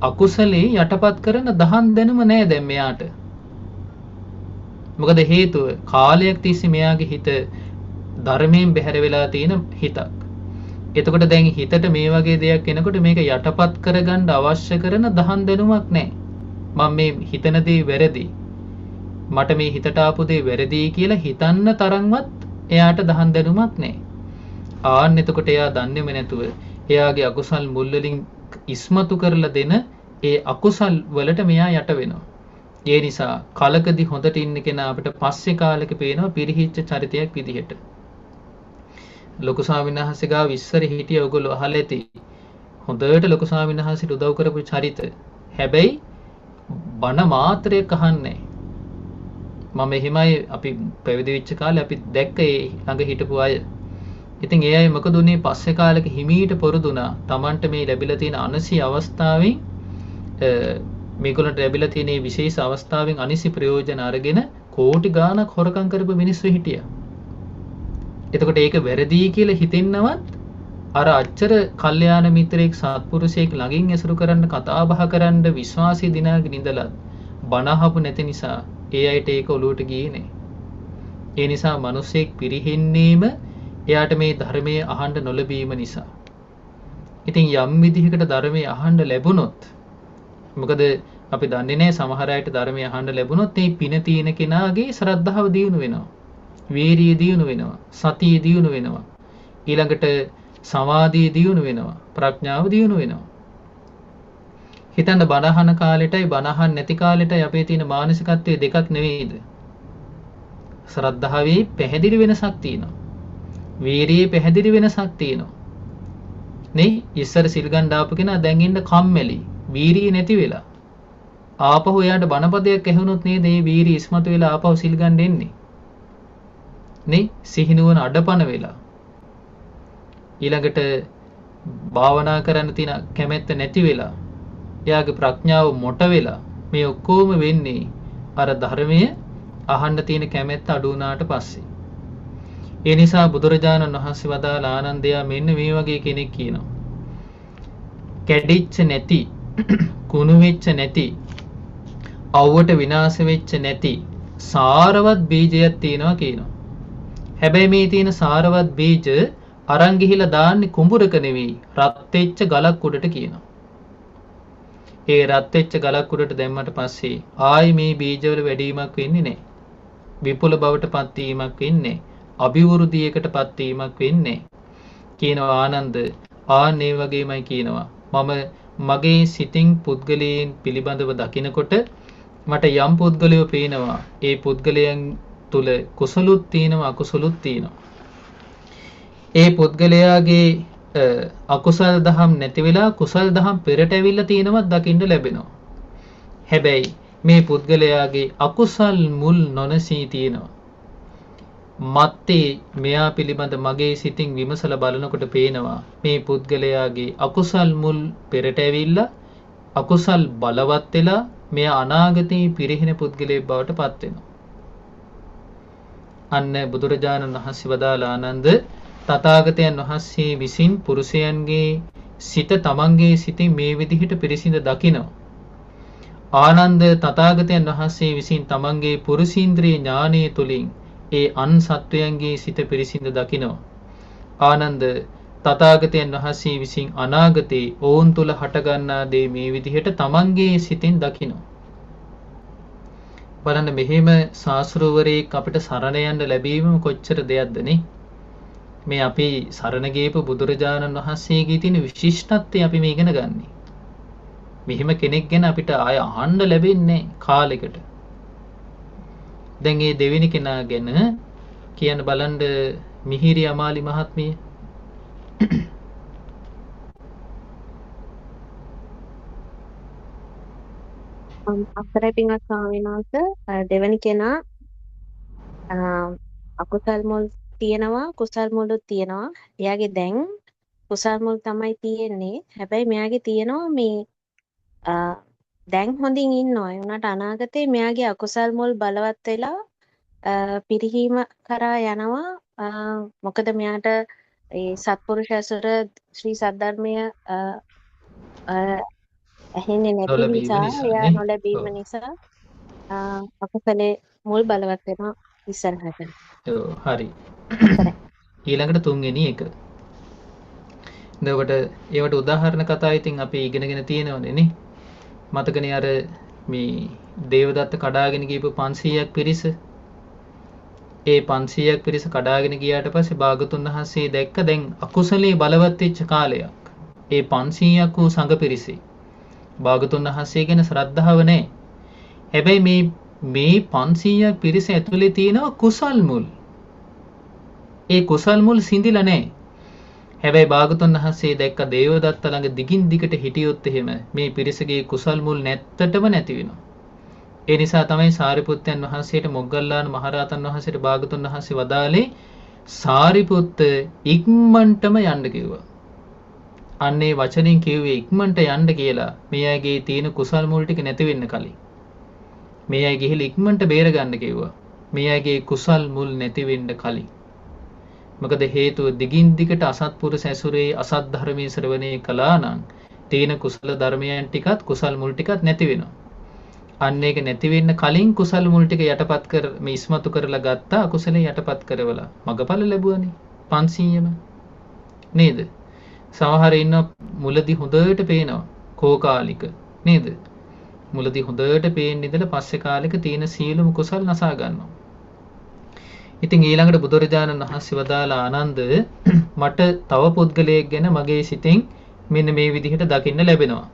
අකුසලේ යටපත් කරන දහන් දැනුම නැහැ දැන් මෙයාට. මොකද හේතුව කාලයක් තිස්සේ මෙයාගේ හිත ධර්මයෙන් බැහැර වෙලා තියෙන හිතක්. එතකොට දැන් හිතට මේ වගේ දෙයක් එනකොට මේක යටපත් කරගන්න අවශ්‍ය කරන දහන් දැනුමක් නැහැ. මම මේ හිතන දේ වැරදි. මට මේ හිතට ආපු දේ වැරදි කියලා හිතන්න තරම්වත් එයාට දහන් දැනුමක් නැහැ. ආන්න එතකොට එයා දන්නේම නැතුව එයාගේ අකුසල් මුල් වලින් ඉස්මතු කරලා දෙන ඒ අකුසල් වලට මෙයා යට වෙනවා. ඒ නිසා කලකදී හොඳට ඉන්න කෙනා අපිට පස්සේ කාලෙක පේනවා පිරිහිච්ච චරිතයක් විදිහට. ලොකු ස්වාමීන් වහන්සේ ගාව ඉස්සර හිටිය ඔයගොල්ලෝ අහලා ඇති. හොඳට ලොකු ස්වාමීන් වහන්සේට උදව් කරපු චරිත. හැබැයි බණ මාත්‍රයක් අහන්නේ. මම එහෙමයි අපි පැවිදි වෙච්ච කාලේ අපි දැක්ක ඒ ළඟ හිටපු අය. ඉතින් ඒ අය මොකද උනේ පස්සේ කාලෙක හිමීට පොරුදුනා. Tamanට මේ ලැබිලා තියෙන අනසි අවස්ථාවෙන් මේගොල්ලන්ට ලැබිලා තියෙන මේ විශේෂ අවස්ථාවෙන් අනිසි ප්‍රයෝජන අරගෙන කෝටි ගාණක් හොරකම් කරපු මිනිස්සු හිටියා. එතකොට ඒක වැරදි කියලා හිතෙන්නවත් අර අච්චර කල්යාණ මිත්‍රයෙක් සත්පුරුෂයෙක් ළඟින් ඇසුරු කරන්න කතා බහ කරන්න විශ්වාසී දිනාගෙන ඉඳලා බණ අහපු නැති නිසා ඒ අයට ඒක ඔලුවට ගියේ නෑ. ඒ නිසා මිනිසෙක් පිරිහෙන්නේම එයාට මේ ධර්මයේ අහන්න නොලැබීම නිසා. ඉතින් යම් විදිහකට ධර්මයේ අහන්න ලැබුණොත් මොකද අපි දන්නේ නැහැ සමහර අයට ධර්මයේ අහන්න ලැබුණොත් මේ පින තියෙන කෙනාගේ ශ්‍රද්ධාව දියුණු වෙනවා. වීරිය දියුණු වෙනවා. සතිය දියුණු වෙනවා. ඊළඟට සමාධිය දියුණු වෙනවා. ප්‍රඥාව දියුණු වෙනවා. හිතන්න බණ අහන කාලෙටයි බණ අහන්න නැති කාලෙටයි අපේ තියෙන මානසිකත්වයේ දෙකක් නෙවෙයිද? ශ්‍රද්ධාවේ පැහැදිලි වෙනසක් තියෙනවා. වීරියේ පැහැදිලි වෙනසක් තියෙනවා. නේ ඉස්සර සිල් ගන්න ආපු කෙනා දැන් ඉන්න කම්මැලි. වීරිය නැති වෙලා. ආපහු එයාට බණපදයක් ඇහුනොත් නේද මේ වීරිය ඉස්මතු වෙලා ආපහු සිල් ගන්න එන්නේ. නේ සිහිනුවන අඩපණ වෙලා. ඊළඟට භාවනා කරන්න තියෙන කැමැත්ත නැති වෙලා. එයාගේ ප්‍රඥාව මොට වෙලා. මේ ඔක්කොම වෙන්නේ අර ධර්මයේ අහන්න තියෙන කැමැත්ත අඩු වුණාට පස්සේ. ඒ නිසා බුදුරජාණන් වහන්සේ වදාළ ආනන්දයා මෙන්න මේ වගේ කෙනෙක් කියනවා. කැඩිච්ච නැති, කුණු වෙච්ච නැති, අවුවට විනාශ වෙච්ච නැති සාරවත් බීජයක් තියෙනවා කියනවා. හැබැයි මේ තියෙන සාරවත් බීජ අරන් ගිහිලා දාන්නේ කුඹුරක නෙවෙයි, රත් වෙච්ච ගලක් උඩට කියනවා. ඒ රත් වෙච්ච ගලක් උඩට දැම්මට පස්සේ ආයි මේ බීජවල වැඩිවීමක් වෙන්නේ නැහැ. විපුල බවට පත් වීමක් වෙන්නේ නැහැ. අභිවෘද්ධියකට පත් වීමක් වෙන්නේ කියනවා ආනන්ද. ආන්නේ වගේමයි කියනවා මම මගේ සිතින් පුද්ගලයන් පිළිබඳව දකිනකොට මට යම් පුද්ගලයෝ පේනවා. ඒ පුද්ගලයන් තුල කුසලුත් තියෙනවා අකුසලුත් තියෙනවා. ඒ පුද්ගලයාගේ අකුසල් දහම් නැති වෙලා කුසල් දහම් පෙරට ඇවිල්ලා තියෙනවත් දකින්න ලැබෙනවා. හැබැයි මේ පුද්ගලයාගේ අකුසල් මුල් නොනසී තියෙනවා. මත්තේ මෙයා පිළිබඳ මගේ සිතින් විමසලා බලනකොට පේනවා මේ පුද්ගලයාගේ අකුසල් මුල් පෙරට ඇවිල්ලා අකුසල් බලවත් වෙලා මෙයා අනාගතේ පිරිහෙන පුද්ගලයෙක් බවට පත් වෙනවා. අන්න බුදුරජාණන් වහන්සේ වදාළ ආනන්ද තථාගතයන් වහන්සේ විසින් පුරුෂයන්ගේ සිත තමන්ගේ සිතින් මේ විදිහට පිරිසිඳ දකිනවා. ආනන්ද තථාගතයන් වහන්සේ විසින් තමන්ගේ පුරුෂීන්ද්‍රිය ඥානයේ තුලින් ඒ අන් සත්වයන්ගේ සිත පිරිසිඳ දකිනවා. ආනන්ද තථාගතයන් වහන්සේ විසින් අනාගතේ ඕන් තුල හටගන්නා දේ මේ විදිහට තමන්ගේ සිතින් දකිනවා. බලන්න මෙහෙම ශාස්ත්‍රවරයෙක් අපිට සරණ යන්න ලැබීම කොච්චර දෙයක්ද නේ? මේ අපි සරණ ගියපු බුදුරජාණන් වහන්සේගේ තියෙන විශිෂ්ටත්වය අපි මේ ඉගෙන ගන්නෙ. මෙහෙම කෙනෙක් ගැන අපිට ආය අහන්න ලැබෙන්නේ කාලෙකට. දැන් මේ දෙවෙනි කෙනා ගැන කියන්න බලන්න මිහිරි අමාලි මහත්මිය. අපරේ පින්වත් ස්වාමීන් වහන්සේ දෙවෙනි කෙනා අකුසල් මුල් තියෙනවා කුසල් මුලුත් තියෙනවා. එයාගේ දැන් කුසල් මුල් තමයි තියෙන්නේ. හැබැයි මෙයාගේ තියෙනවා මේ දැන් හොඳින් ඉන්නවා. ඒ වුණාට අනාගතේ මෙයාගේ අකුසල් මුල් බලවත් වෙලා පිරිහීම කරා යනවා. මොකද මෙයාට ඒ සත්පුරුෂ ඇසුර ශ්‍රී සද්ධර්මය ඇහෙන්නේ නැති නිසා එයා නොලැබීම නිසා අකුසලේ මුල් බලවත් වෙනවා ඉස්සරහට. ඔව් හරි. එතරම්. ඊළඟට තුන්වෙනි එක. එතකොට ඒවට උදාහරණ කතා ඉතින් අපි ඉගෙනගෙන තියෙනවනේ නේ. මතකනේ අර මේ දේවදත්ත කඩාගෙන ගියපු 500ක් පිරිස. ඒ 500ක් පිරිස කඩාගෙන ගියාට පස්සේ භාගතුන් වහන්සේ දැක්ක දැන් අකුසලයේ බලවත් වෙච්ච කාලයක්. ඒ 500ක් වූ සංඝ පිරිසේ භාගතුන් වහන්සේ ගැන ශ්‍රද්ධාව නැහැ. හැබැයි මේ 500ක් පිරිස ඇතුලේ තියෙනවා කුසල් මුල්. ඒ කුසල් මුල් සිඳිලා නැහැ. හැබැයි භාගතුන් වහන්සේ දැක්ක දේවදත්ත ළඟ දිගින් දිගට හිටියොත් එහෙම මේ පිරිසගේ කුසල් මුල් නැත්තටම නැති වෙනවා. ඒ නිසා තමයි සාරිපුත්තයන් වහන්සේට මොග්ගල්ලාන මහරහතන් වහන්සේට භාගතුන් වහන්සේ වදාළේ සාරිපුත්ත ඉක්මනටම යන්න කිව්වා. අන්නේ වචනෙන් කිව්වේ ඉක්මනට යන්න කියලා. මේ අයගේ තියෙන කුසල් මුල් ටික නැති වෙන්න කලින්. මේ අය ගිහිල්ලා ඉක්මනට බේර ගන්න කිව්වා. මේ අයගේ කුසල් මුල් නැති වෙන්න කලින්. මොකද හේතුව දිගින් දිගට අසත්පුරුෂ ඇසුරේ අසත් ධර්මයේ ශ්‍රවණය කළා නම් තේන කුසල ධර්මයන් ටිකත් කුසල් මුල් ටිකත් නැති වෙනවා. අන්න ඒක නැති වෙන්න කලින් කුසල් මුල් ටික යටපත් කර මේ ඉස්මතු කරලා ගත්තා අකුසලේ යටපත් කරවලා මගපල ලැබුවනේ 500ම නේද? සමහර ඉන්න මුලදී හොඳට පේනවා කෝකාලික නේද? මුලදී හොඳට පේන්න ඉඳලා පස්සේ කාලෙක තියෙන සීලම කුසල් නසා ගන්නවා. ඉතින් ඊළඟට බුදුරජාණන් වහන්සේ වදාලා ආනන්ද මට තව පුද්ගලයෙක් ගැන මගේ සිතෙන් මෙන්න මේ විදිහට දකින්න ලැබෙනවා.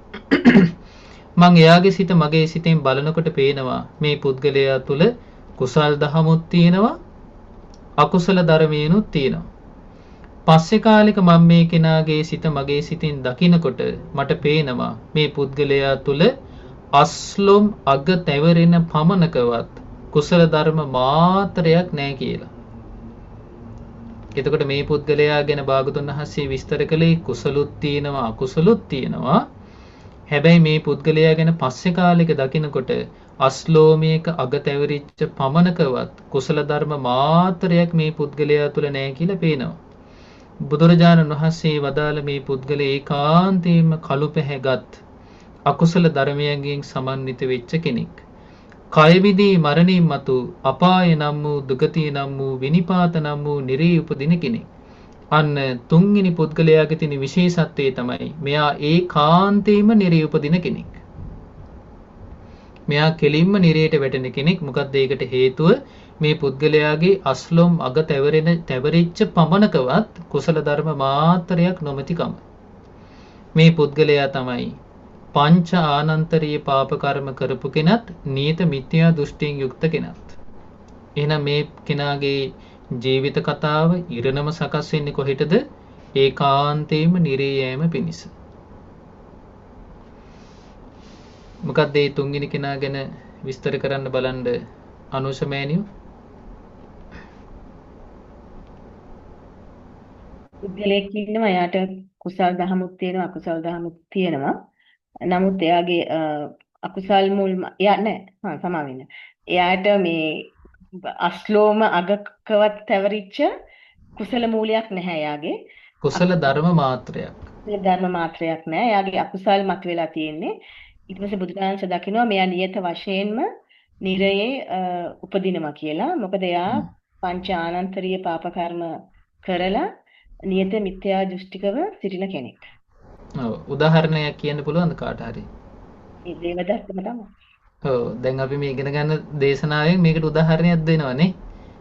මං එයාගේ සිත මගේ සිතෙන් බලනකොට පේනවා මේ පුද්ගලයා තුල කුසල් දහමුත් තියෙනවා අකුසල ධර්මයනුත් තියෙනවා. පස්සේ කාලෙක මම මේ කෙනාගේ සිත මගේ සිතින් දකිනකොට මට පේනවා මේ පුද්ගලයා තුල අස්ලොම් අග තැවරෙන පමණකවත් කුසල ධර්ම මාත්‍රයක් නැහැ කියලා. එතකොට මේ පුද්ගලයා ගැන භාගතුන් වහන්සේ විස්තර කළේ කුසලුත් තියෙනවා අකුසලුත් තියෙනවා. හැබැයි මේ පුද්ගලයා ගැන පස්සේ කාලෙක දකිනකොට අස්ලෝමයක අග තැවරිච්ච පමණකවත් කුසල ධර්ම මාත්‍රයක් මේ පුද්ගලයා තුල නැහැ කියලා පේනවා. බුදුරජාණන් වහන්සේ වදාළ මේ පුද්ගලයා ඒකාන්තයෙන්ම කළු පැහැගත් අකුසල ධර්මයන්ගෙන් සමන්විත වෙච්ච කෙනෙක්. කය විදී මරණින් මතු අපාය නම් වූ දුගතිය නම් වූ විනිපාත නම් වූ නිරේ උපදින කෙනෙක්. අන්න තුන්වෙනි පුද්ගලයාගේ තියෙන විශේෂත්වය තමයි මෙයා ඒකාන්තයෙන්ම නිරේ උපදින කෙනෙක්. මෙයා කෙලින්ම නිරේට වැටෙන කෙනෙක්. මොකක්ද ඒකට හේතුව? මේ පුද්ගලයාගේ අස්ලොම් අග තැවරිච්ච පමණකවත් කුසල ධර්ම මාත්‍රයක් නොමැතිකම. මේ පුද්ගලයා තමයි පංච ආනන්තරීය පාප කර්ම කරපු කෙනත් නියත මිත්‍යා දෘෂ්ටියෙන් යුක්ත කෙනත්. එහෙනම් මේ කෙනාගේ ජීවිත කතාව ඉරණම සකස් වෙන්නේ කොහෙටද? ඒකාන්තයෙන්ම නිරේ යෑම පිණිස. මොකක්ද මේ තුන්වෙනි කෙනා ගැන විස්තර කරන්න බලන්න අනුශමෑනියෝ. පුද්ගලයෙක් ඉන්නවා එයාට කුසල් දහමුත් තියෙනවා අකුසල් දහමුත් තියෙනවා. නමුත් එයාගේ අකුසල් මුල් එයා නෑ සමා වෙන්න. එයාට මේ අස්ලෝම අගකවත් තැවරිච්ච කුසල මූලයක් නැහැ එයාගේ. කුසල ධර්ම මාත්‍රයක්. කුසල ධර්ම මාත්‍රයක් නැහැ. එයාගේ අකුසල් මත වෙලා තියෙන්නේ. ඊට පස්සේ බුදුරජාණන් දකිනවා මෙයා නියත වශයෙන්ම නිරයේ උපදිනවා කියලා. මොකද එයා පංච ආනන්තරීය පාප කර්ම කරලා නියත මිත්‍යා දෘෂ්ටිකව සිටින කෙනෙක්. ඔව් උදාහරණයක් කියන්න පුළුවන්ද කාට හරි? ඒ දේවදත්තම තමයි. ඔව් දැන් අපි මේ ඉගෙන ගන්න දේශනාවෙන් මේකට උදාහරණයක් දෙනවානේ.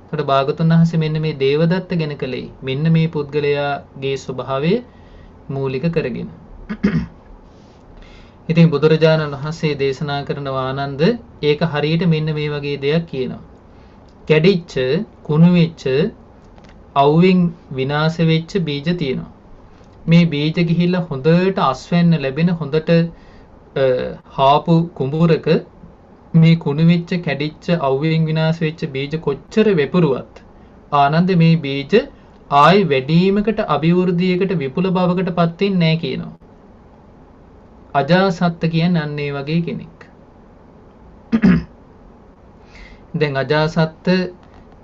ඒකට භාගතුන් වහන්සේ මෙන්න මේ දේවදත්ත ගැන කළේ මෙන්න මේ පුද්ගලයාගේ ස්වභාවය මූලික කරගෙන. ඉතින් බුදුරජාණන් වහන්සේ දේශනා කරන ආනන්ද ඒක හරියට මෙන්න මේ වගේ දෙයක් කියනවා. කැඩිච්ච කුණු වෙච්ච අවුවෙන් විනාශ වෙච්ච බීජ තියෙනවා. මේ බීජ ගිහිල්ලා හොඳට අස්වැන්න ලැබෙන හොඳට හාපු කුඹුරක මේ කුණු වෙච්ච කැඩිච්ච අවුවෙන් විනාශ වෙච්ච බීජ කොච්චර වෙපරුවත් ආනන්ද මේ බීජ ආයි වැඩිවීමකට අභිවෘද්ධියකට විපුල බවකට පත් වෙන්නේ නැහැ කියනවා. අජාසත්ත කියන්නේ අන්න ඒ වගේ කෙනෙක්. දැන් අජාසත්ත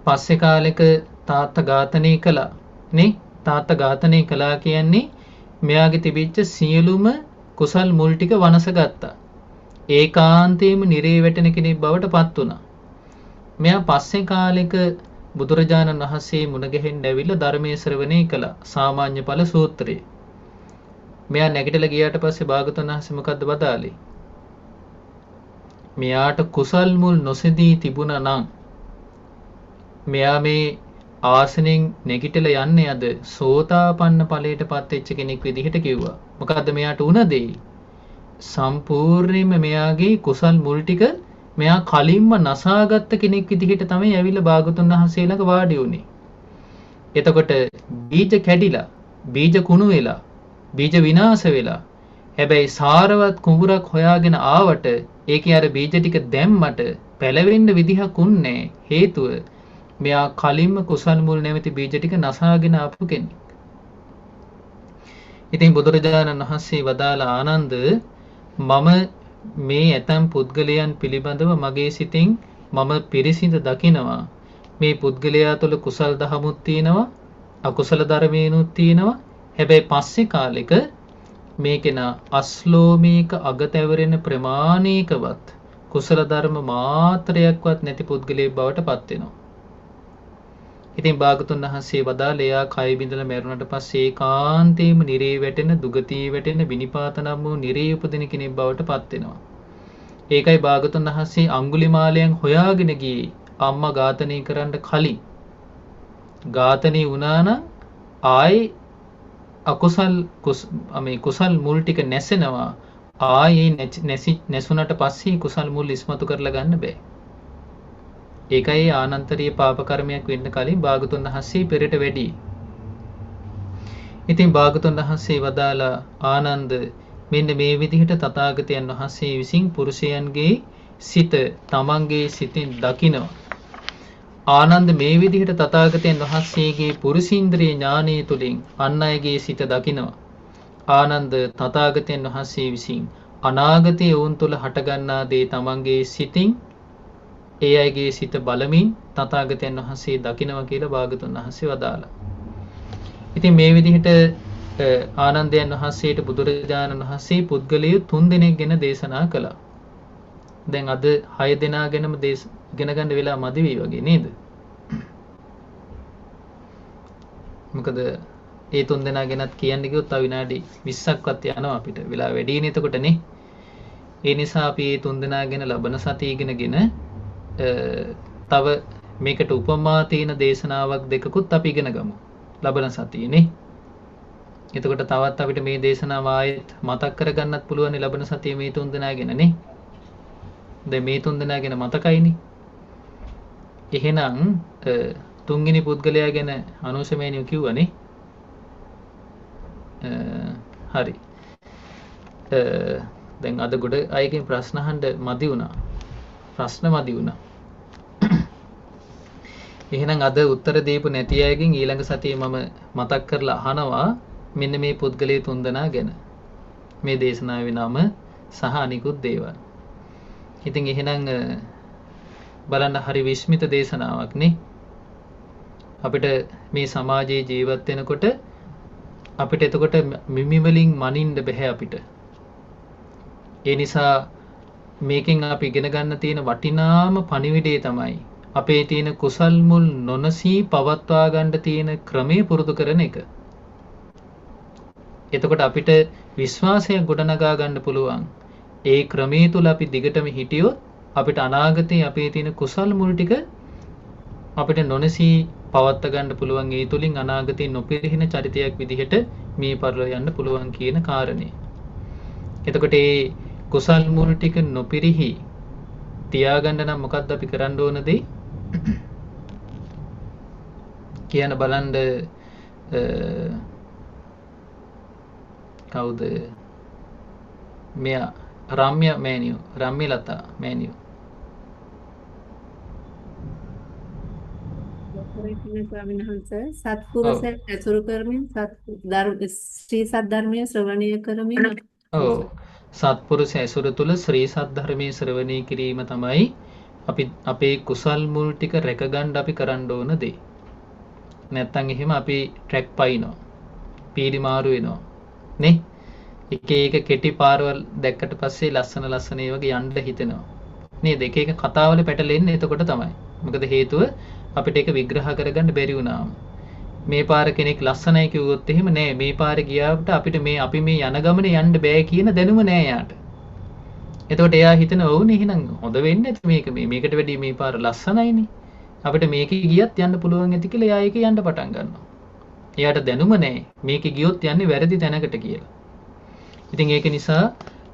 පස්සේ කාලෙක තාත්තා ඝාතනය කළා නේ. තාත්තා ඝාතනය කළා කියන්නේ මෙයාගේ තිබිච්ච සියලුම කුසල් මුල් ටික වනස ගත්තා. ඒකාන්තයෙන්ම නිරේ වැටෙන කෙනෙක් බවට පත් වුණා. මෙයා පස්සේ කාලෙක බුදුරජාණන් වහන්සේ මුණ ගැහෙන්න ඇවිල්ලා ධර්මයේ ශ්‍රවණය කළා. සාමාන්‍ය ඵල සූත්‍රය. මෙයා නැගිටලා ගියාට පස්සේ භාගතුන් වහන්සේ මොකද්ද වදාළේ? මෙයාට කුසල් මුල් නොසෙදී තිබුණා නම් මෙයා මේ ආසනෙන් නැගිටලා යන්නේ අද සෝතාපන්න ඵලයටපත් වෙච්ච කෙනෙක් විදිහට කිව්වා. මොකද්ද මෙයාට උන දේ? සම්පූර්ණයෙන්ම මෙයාගේ කුසල් මුල් ටික මෙයා කලින්ම නසාගත්ත කෙනෙක් විදිහට තමයි ඇවිල්ලා භාගතුන් වහන්සේ ළඟ වාඩි වුනේ. එතකොට බීජ කැඩිලා, බීජ කුණු වෙලා, බීජ විනාශ වෙලා. හැබැයි සාරවත් කුඹුරක් හොයාගෙන ආවට ඒකේ අර බීජ ටික දැම්මට පැලවෙන්න විදිහක් උන්නේ. හේතුව මෙයා කලින්ම කුසල් මුල් නැමැති බීජ ටික නසාගෙන ආපු කෙනෙක්. ඉතින් බුදුරජාණන් වහන්සේ වදාළ ආනන්ද මම මේ ඇතම් පුද්ගලයන් පිළිබඳව මගේ සිතින් මම පිරිසිඳ දකිනවා. මේ පුද්ගලයා තුළ කුසල් දහමුත් තියෙනවා, අකුසල ධර්මේනුත් තියෙනවා. හැබැයි පස්සේ කාලෙක මේ කෙනා අස්ලෝමීක අගතැවරෙන ප්‍රමාණිකවත් කුසල ධර්ම මාත්‍රයක්වත් නැති පුද්ගලයෙක් බවට පත් වෙනවා. ඉතින් භාගතුන් වහන්සේ වදාළේ යා කය බිඳලා මැරුණට පස්සේ ඒකාන්තයෙන්ම නිරේ වැටෙන, දුගතිය වැටෙන, විනිපාත නම් වූ නිරේ උපදින කෙනෙක් බවට පත් වෙනවා. ඒකයි භාගතුන් වහන්සේ අඟුලිමාලයන් හොයාගෙන ගියේ අම්මා ඝාතනය කරන්න කලින්. ඝාතනය වුණා නම් ආයේ කුසල් මුල් ටික නැසෙනවා. ආයේ නැසුණට පස්සේ කුසල් මුල් ඉස්මතු කරලා ගන්න බෑ. ඒකයි ආනන්තරීය පාප කර්මයක් වෙන්න කලින් භාගතුන් වහන්සේ පෙරට වැඩි. ඉතින් භාගතුන් වහන්සේ වදාලා ආනන්ද මෙන්න මේ විදිහට තථාගතයන් වහන්සේ විසින් පුරුෂයන්ගේ සිත තමන්ගේ සිතින් දකිනවා. ආනන්ද මේ විදිහට තථාගතයන් වහන්සේගේ පුරුෂීන්ද්‍රිය ඥානය තුළින් අන් අයගේ සිත දකිනවා. ආනන්ද තථාගතයන් වහන්සේ විසින් අනාගතයේ වුන් තුළ හටගන්නා දේ තමන්ගේ සිතින් ඒ අයගේ සිත බලමින් තථාගතයන් වහන්සේ දකිනවා කියලා භාගතුන් වහන්සේ වදාලා. ඉතින් මේ විදිහට ආනන්දයන් වහන්සේට බුදුරජාණන් වහන්සේ පුද්ගලයෝ 3 දෙනෙක් ගැන දේශනා කළා. දැන් අද 6 දෙනා ගැනම ඉගෙන ගන්න වෙලා මදි වී වගේ නේද? මොකද ඒ 3 දෙනා ගැනත් කියන්න ගියොත් තව විනාඩි 20ක්වත් යනවා අපිට. වෙලා වැඩිනේ එතකොටනේ. ඒ නිසා අපි මේ 3 දෙනා ගැන ලබන සතිය ඉගෙනගෙන තව මේකට උපමා තියෙන දේශනාවක් දෙකකුත් අපි ඉගෙන ගමු ලබන සතියේනේ. එතකොට තවත් අපිට මේ දේශනාව ආයෙත් මතක් කරගන්නත් පුළුවන් ලබන සතියේ මේ 3 දෙනා ගැන නේ. දැන් මේ 3 දෙනා ගැන මතකයිනේ. එහෙනම් තුන්වෙනි පුද්ගලයා ගැන අනුසමේනිය කිව්වනේ. හරි. දැන් අද ගොඩ අයකින් ප්‍රශ්න අහන්න මදි වුණා. ප්‍රශ්න මදි වුණා. එහෙනම් අද උත්තර දීපු නැති අයගෙන් ඊළඟ සතියේ මම මතක් කරලා අහනවා මෙන්න මේ පුද්ගලයා 3 දෙනා ගැන. මේ දේශනාවේ නම සහ අනිකුත් දේවල්. ඉතින් එහෙනම් බලන්න හරි විස්මිත දේශනාවක් නේ. අපිට මේ සමාජයේ ජීවත් වෙනකොට අපිට එතකොට මිමි වලින් මනින්න බෑ අපිට. ඒ නිසා මේකෙන් අපි ඉගෙන ගන්න තියෙන වටිනාම පණිවිඩය තමයි අපේ තියෙන කුසල් මුල් නොනසී පවත්වා ගන්න තියෙන ක්‍රමයේ පුරුදු කරන එක. එතකොට අපිට විශ්වාසයක් ගොඩනගා ගන්න පුළුවන්. ඒ ක්‍රමයේ තුල අපි දිගටම හිටියොත් අපිට අනාගතේ අපේ තියෙන කුසල් මුල් ටික අපිට නොනසී පවත්වා ගන්න පුළුවන්. ඒ තුලින් අනාගතේ නොපිරිහින චරිතයක් විදිහට මේ පරිලෝ යන්න පුළුවන් කියන කාරණේ. එතකොට ඒ කුසල් මුල් ටික නොපිරිහි තියාගන්න නම් මොකක්ද අපි කරන්න ඕනද? කියන බලන්න කවුද? මෙයා රම්‍ය මෑනියෝ, රම්‍ය ලතා මෑනියෝ. සත්පුරුෂයන් ඇසුරු කරමින් ශ්‍රී සද්ධර්මයේ ශ්‍රවණය කරමින් ඔව් සත්පුරුෂ ඇසුර තුළ ශ්‍රී සද්ධර්මයේ ශ්‍රවණය කිරීම තමයි අපි අපේ කුසල් මුල් ටික රැකගන්න අපි කරන්න ඕන දේ. නැත්තම් එහෙම අපි ට්‍රැක් පයින්නවා. පීඩි මාරු වෙනවා. නේ? එක එක කෙටි පාරවල් දැක්කට පස්සේ ලස්සන ඒ වගේ යන්න හිතෙනවා. නේද? එක එක කතාවල පැටලෙන්නේ එතකොට තමයි. මොකද හේතුව අපිට ඒක විග්‍රහ කරගන්න බැරි වුණාම. මේ පාර කෙනෙක් ලස්සනයි කිව්වොත් එහෙම නෑ, මේ පාරේ ගියාට අපිට අපි මේ යන ගමනේ යන්න බෑ කියන දැනුම නෑ යාට. එතකොට එයා හිතන ඔව්නේ එහෙනම් හොඳ වෙන්නේ නැති මේකට වැඩිය මේ පාර ලස්සනයිනේ. අපිට මේකේ ගියත් යන්න පුළුවන් ඇති කියලා එයා ඒකේ යන්න පටන් ගන්නවා. එයාට දැනුම නෑ මේකේ ගියොත් යන්නේ වැරදි තැනකට කියලා. ඉතින් ඒක නිසා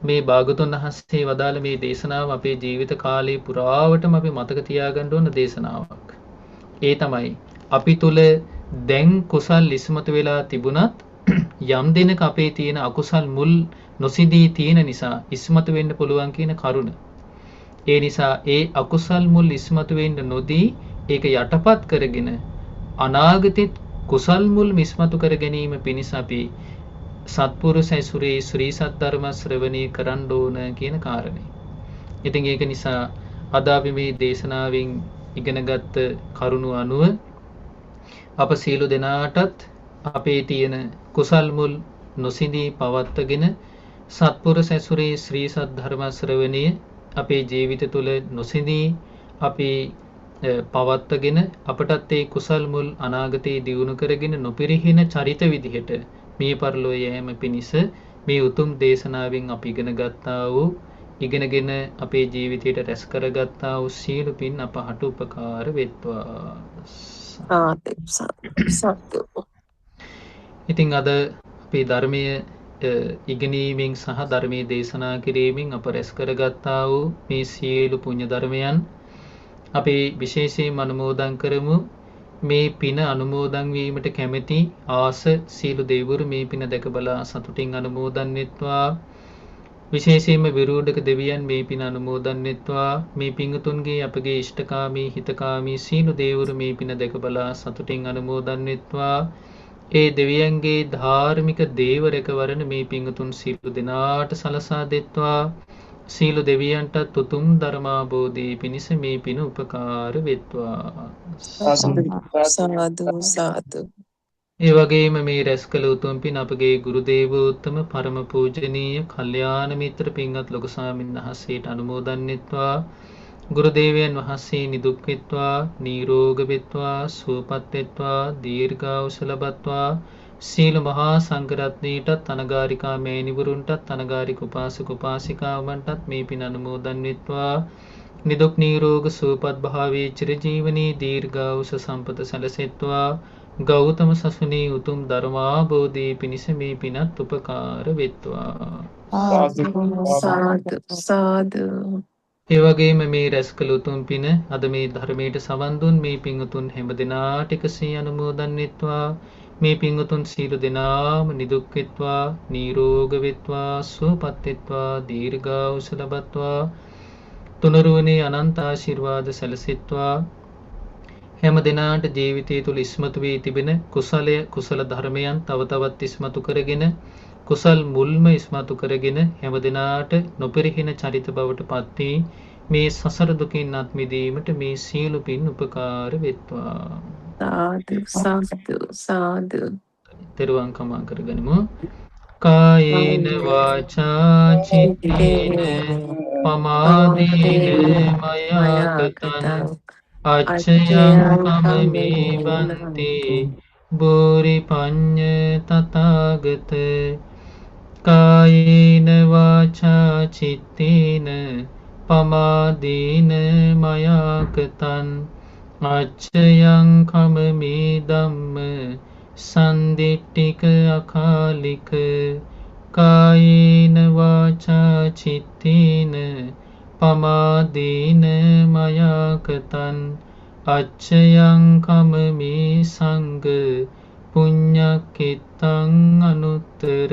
මේ භාගතුන් වහන්සේ වදාළ මේ දේශනාව අපේ ජීවිත කාලේ පුරාවටම අපි මතක තියාගන්න ඕන දේශනාවක්. ඒ තමයි අපි තුල දැන් කුසල් ඉස්මතු වෙලා තිබුණත් යම් දිනක අපේ තියෙන අකුසල් මුල් නොසිඳී තියෙන නිසා ඉස්මතු වෙන්න පුළුවන් කියන කරුණ. ඒ නිසා ඒ අකුසල් මුල් ඉස්මතු වෙන්න නොදී ඒක යටපත් කරගෙන අනාගතෙත් කුසල් මුල් ඉස්මතු කර ගැනීම පිණිස අපි සත්පුරුෂ ඇසුරේ ශ්‍රී සද්ධර්ම ශ්‍රවණය කරන්න ඕන කියන කාරණේ. ඉතින් ඒක නිසා අද අපි මේ දේශනාවෙන් ඉගෙනගත්ත කරුණු අනුව අප සියලු දෙනාටත් අපේ තියෙන කුසල් මුල් නොසිඳී පවත්වාගෙන සත්පුරුෂ ඇසුරේ ශ්‍රී සද්ධර්ම ශ්‍රවණය අපේ ජීවිත තුළ නොසිඳී අපි පවත්වාගෙන අපටත් ඒ කුසල් මුල් අනාගතේ දියුණු කරගෙන නොපිරිහෙන චරිත විදිහට මේ පරලෝ යෑම පිණිස මේ උතුම් දේශනාවෙන් අපි ඉගෙන ගත්තා වූ ඉගෙනගෙන අපේ ජීවිතයට රැස් කරගත්තා වූ සියලු පින් අපහට උපකාර වෙත්වා. ඉතින් අද අපේ ධර්මයේ ඉගෙනීමෙන් සහ ධර්මයේ දේශනා කිරීමෙන් අප රැස් කරගත්තා වූ මේ සියලු පුණ්‍ය ධර්මයන් අපි විශේෂයෙන් අනුමෝදන් කරමු. මේ පින අනුමෝදන් වීමට කැමැති ආස සීල දෙවිවරු මේ පින දැක බලා සතුටින් අනුමෝදන් වෙත්වා. විශේෂයෙන්ම විරූඩක දෙවියන් මේ පින අනුමෝදන් වෙත්වා. මේ පිංගුතුන්ගේ අපගේ ඉෂ්ඨකාමී හිතකාමී සීල දෙවිවරු මේ පින දැක බලා සතුටින් අනුමෝදන් වෙත්වා. ඒ දෙවියන්ගේ ධාර්මික දේව රැකවරණ මේ පිංගුතුන් සීල දෙනාට සලසා දෙත්වා. සීල දෙවියන්ට උතුම් ධර්මාබෝධී පිණිස මේ පින උපකාර වෙත්වා. සාදු සාදු. ඒ වගේම මේ රැස් කළ උතුම් පින් අපගේ ගුරු දේවෝත්තම පරම පූජනීය කල්යාණ මිත්‍ර පින්වත් ලොකු ස්වාමීන් වහන්සේට අනුමෝදන් වෙත්වා. ගුරු දේවයන් වහන්සේ නිදුක් වෙත්වා, නිරෝග වෙත්වා, සුවපත් වෙත්වා, දීර්ඝායුෂ ලබත්වා. සීල මහා සංඝරත්නයටත් අනගාരികා මෑණිවරුන්ටත් අනගාരിക උපාසක උපාසිකාවන්ටත් මේ පින් අනුමෝදන් වෙත්වා. නිදුක් නිරෝග සුවපත් භාවයේ චිරජීවනී දීර්ඝායුෂ සම්පත සැලසෙත්වා. ගෞතම සසුනේ උතුම් ධර්මාබෝධී පිණිස මේ පිනත් උපකාර වෙත්වා. සාදු සාදු. ඒ වගේම මේ රැස් කළ උතුම් පින අද මේ ධර්මයට සවන් දුන් මේ පින්වතුන් හැම දිනාට එකසේ අනුමෝදන් වෙත්වා. මේ පින්වතුන් සියලු දෙනාම නිදුක් වෙත්වා, නිරෝග වෙත්වා, සුවපත් වෙත්වා, දීර්ඝායුෂ ලබත්වා. තුනරුවනේ අනන්ත ආශිර්වාද සැලසෙත්වා. හැම දිනාට ජීවිතය තුළ ඉස්මතු වී තිබෙන කුසල ධර්මයන් තව තවත් ඉස්මතු කරගෙන කුසල් මුල්ම ඉස්මතු කරගෙන හැම දිනාට නොපෙරහින චරිත බවට පත් වී මේ සසර දුකින් අත් මිදීමට මේ සියලු පින් උපකාර වෙත්වා. සාදු සාදු සාදු. තෙරුවන් කමා කරගනිමු. කායේන වාචා චිත්තේන පමාදේන මයාකතං අච්චයං කමමේ වන්ති බෝරි පඤ්ඤ තථාගත. කායේන වාචා චිත්තේන පමාදේන මයාකතං අච්චයං කමමේ ධම්ම සන්දිට්ඨික අකාලික. කායේන වාචා චිත්තේන පමාදේන මයාකතං අච්චයං කමමේ සංඝ පුඤ්ඤක්ඛිතං අනුත්තර.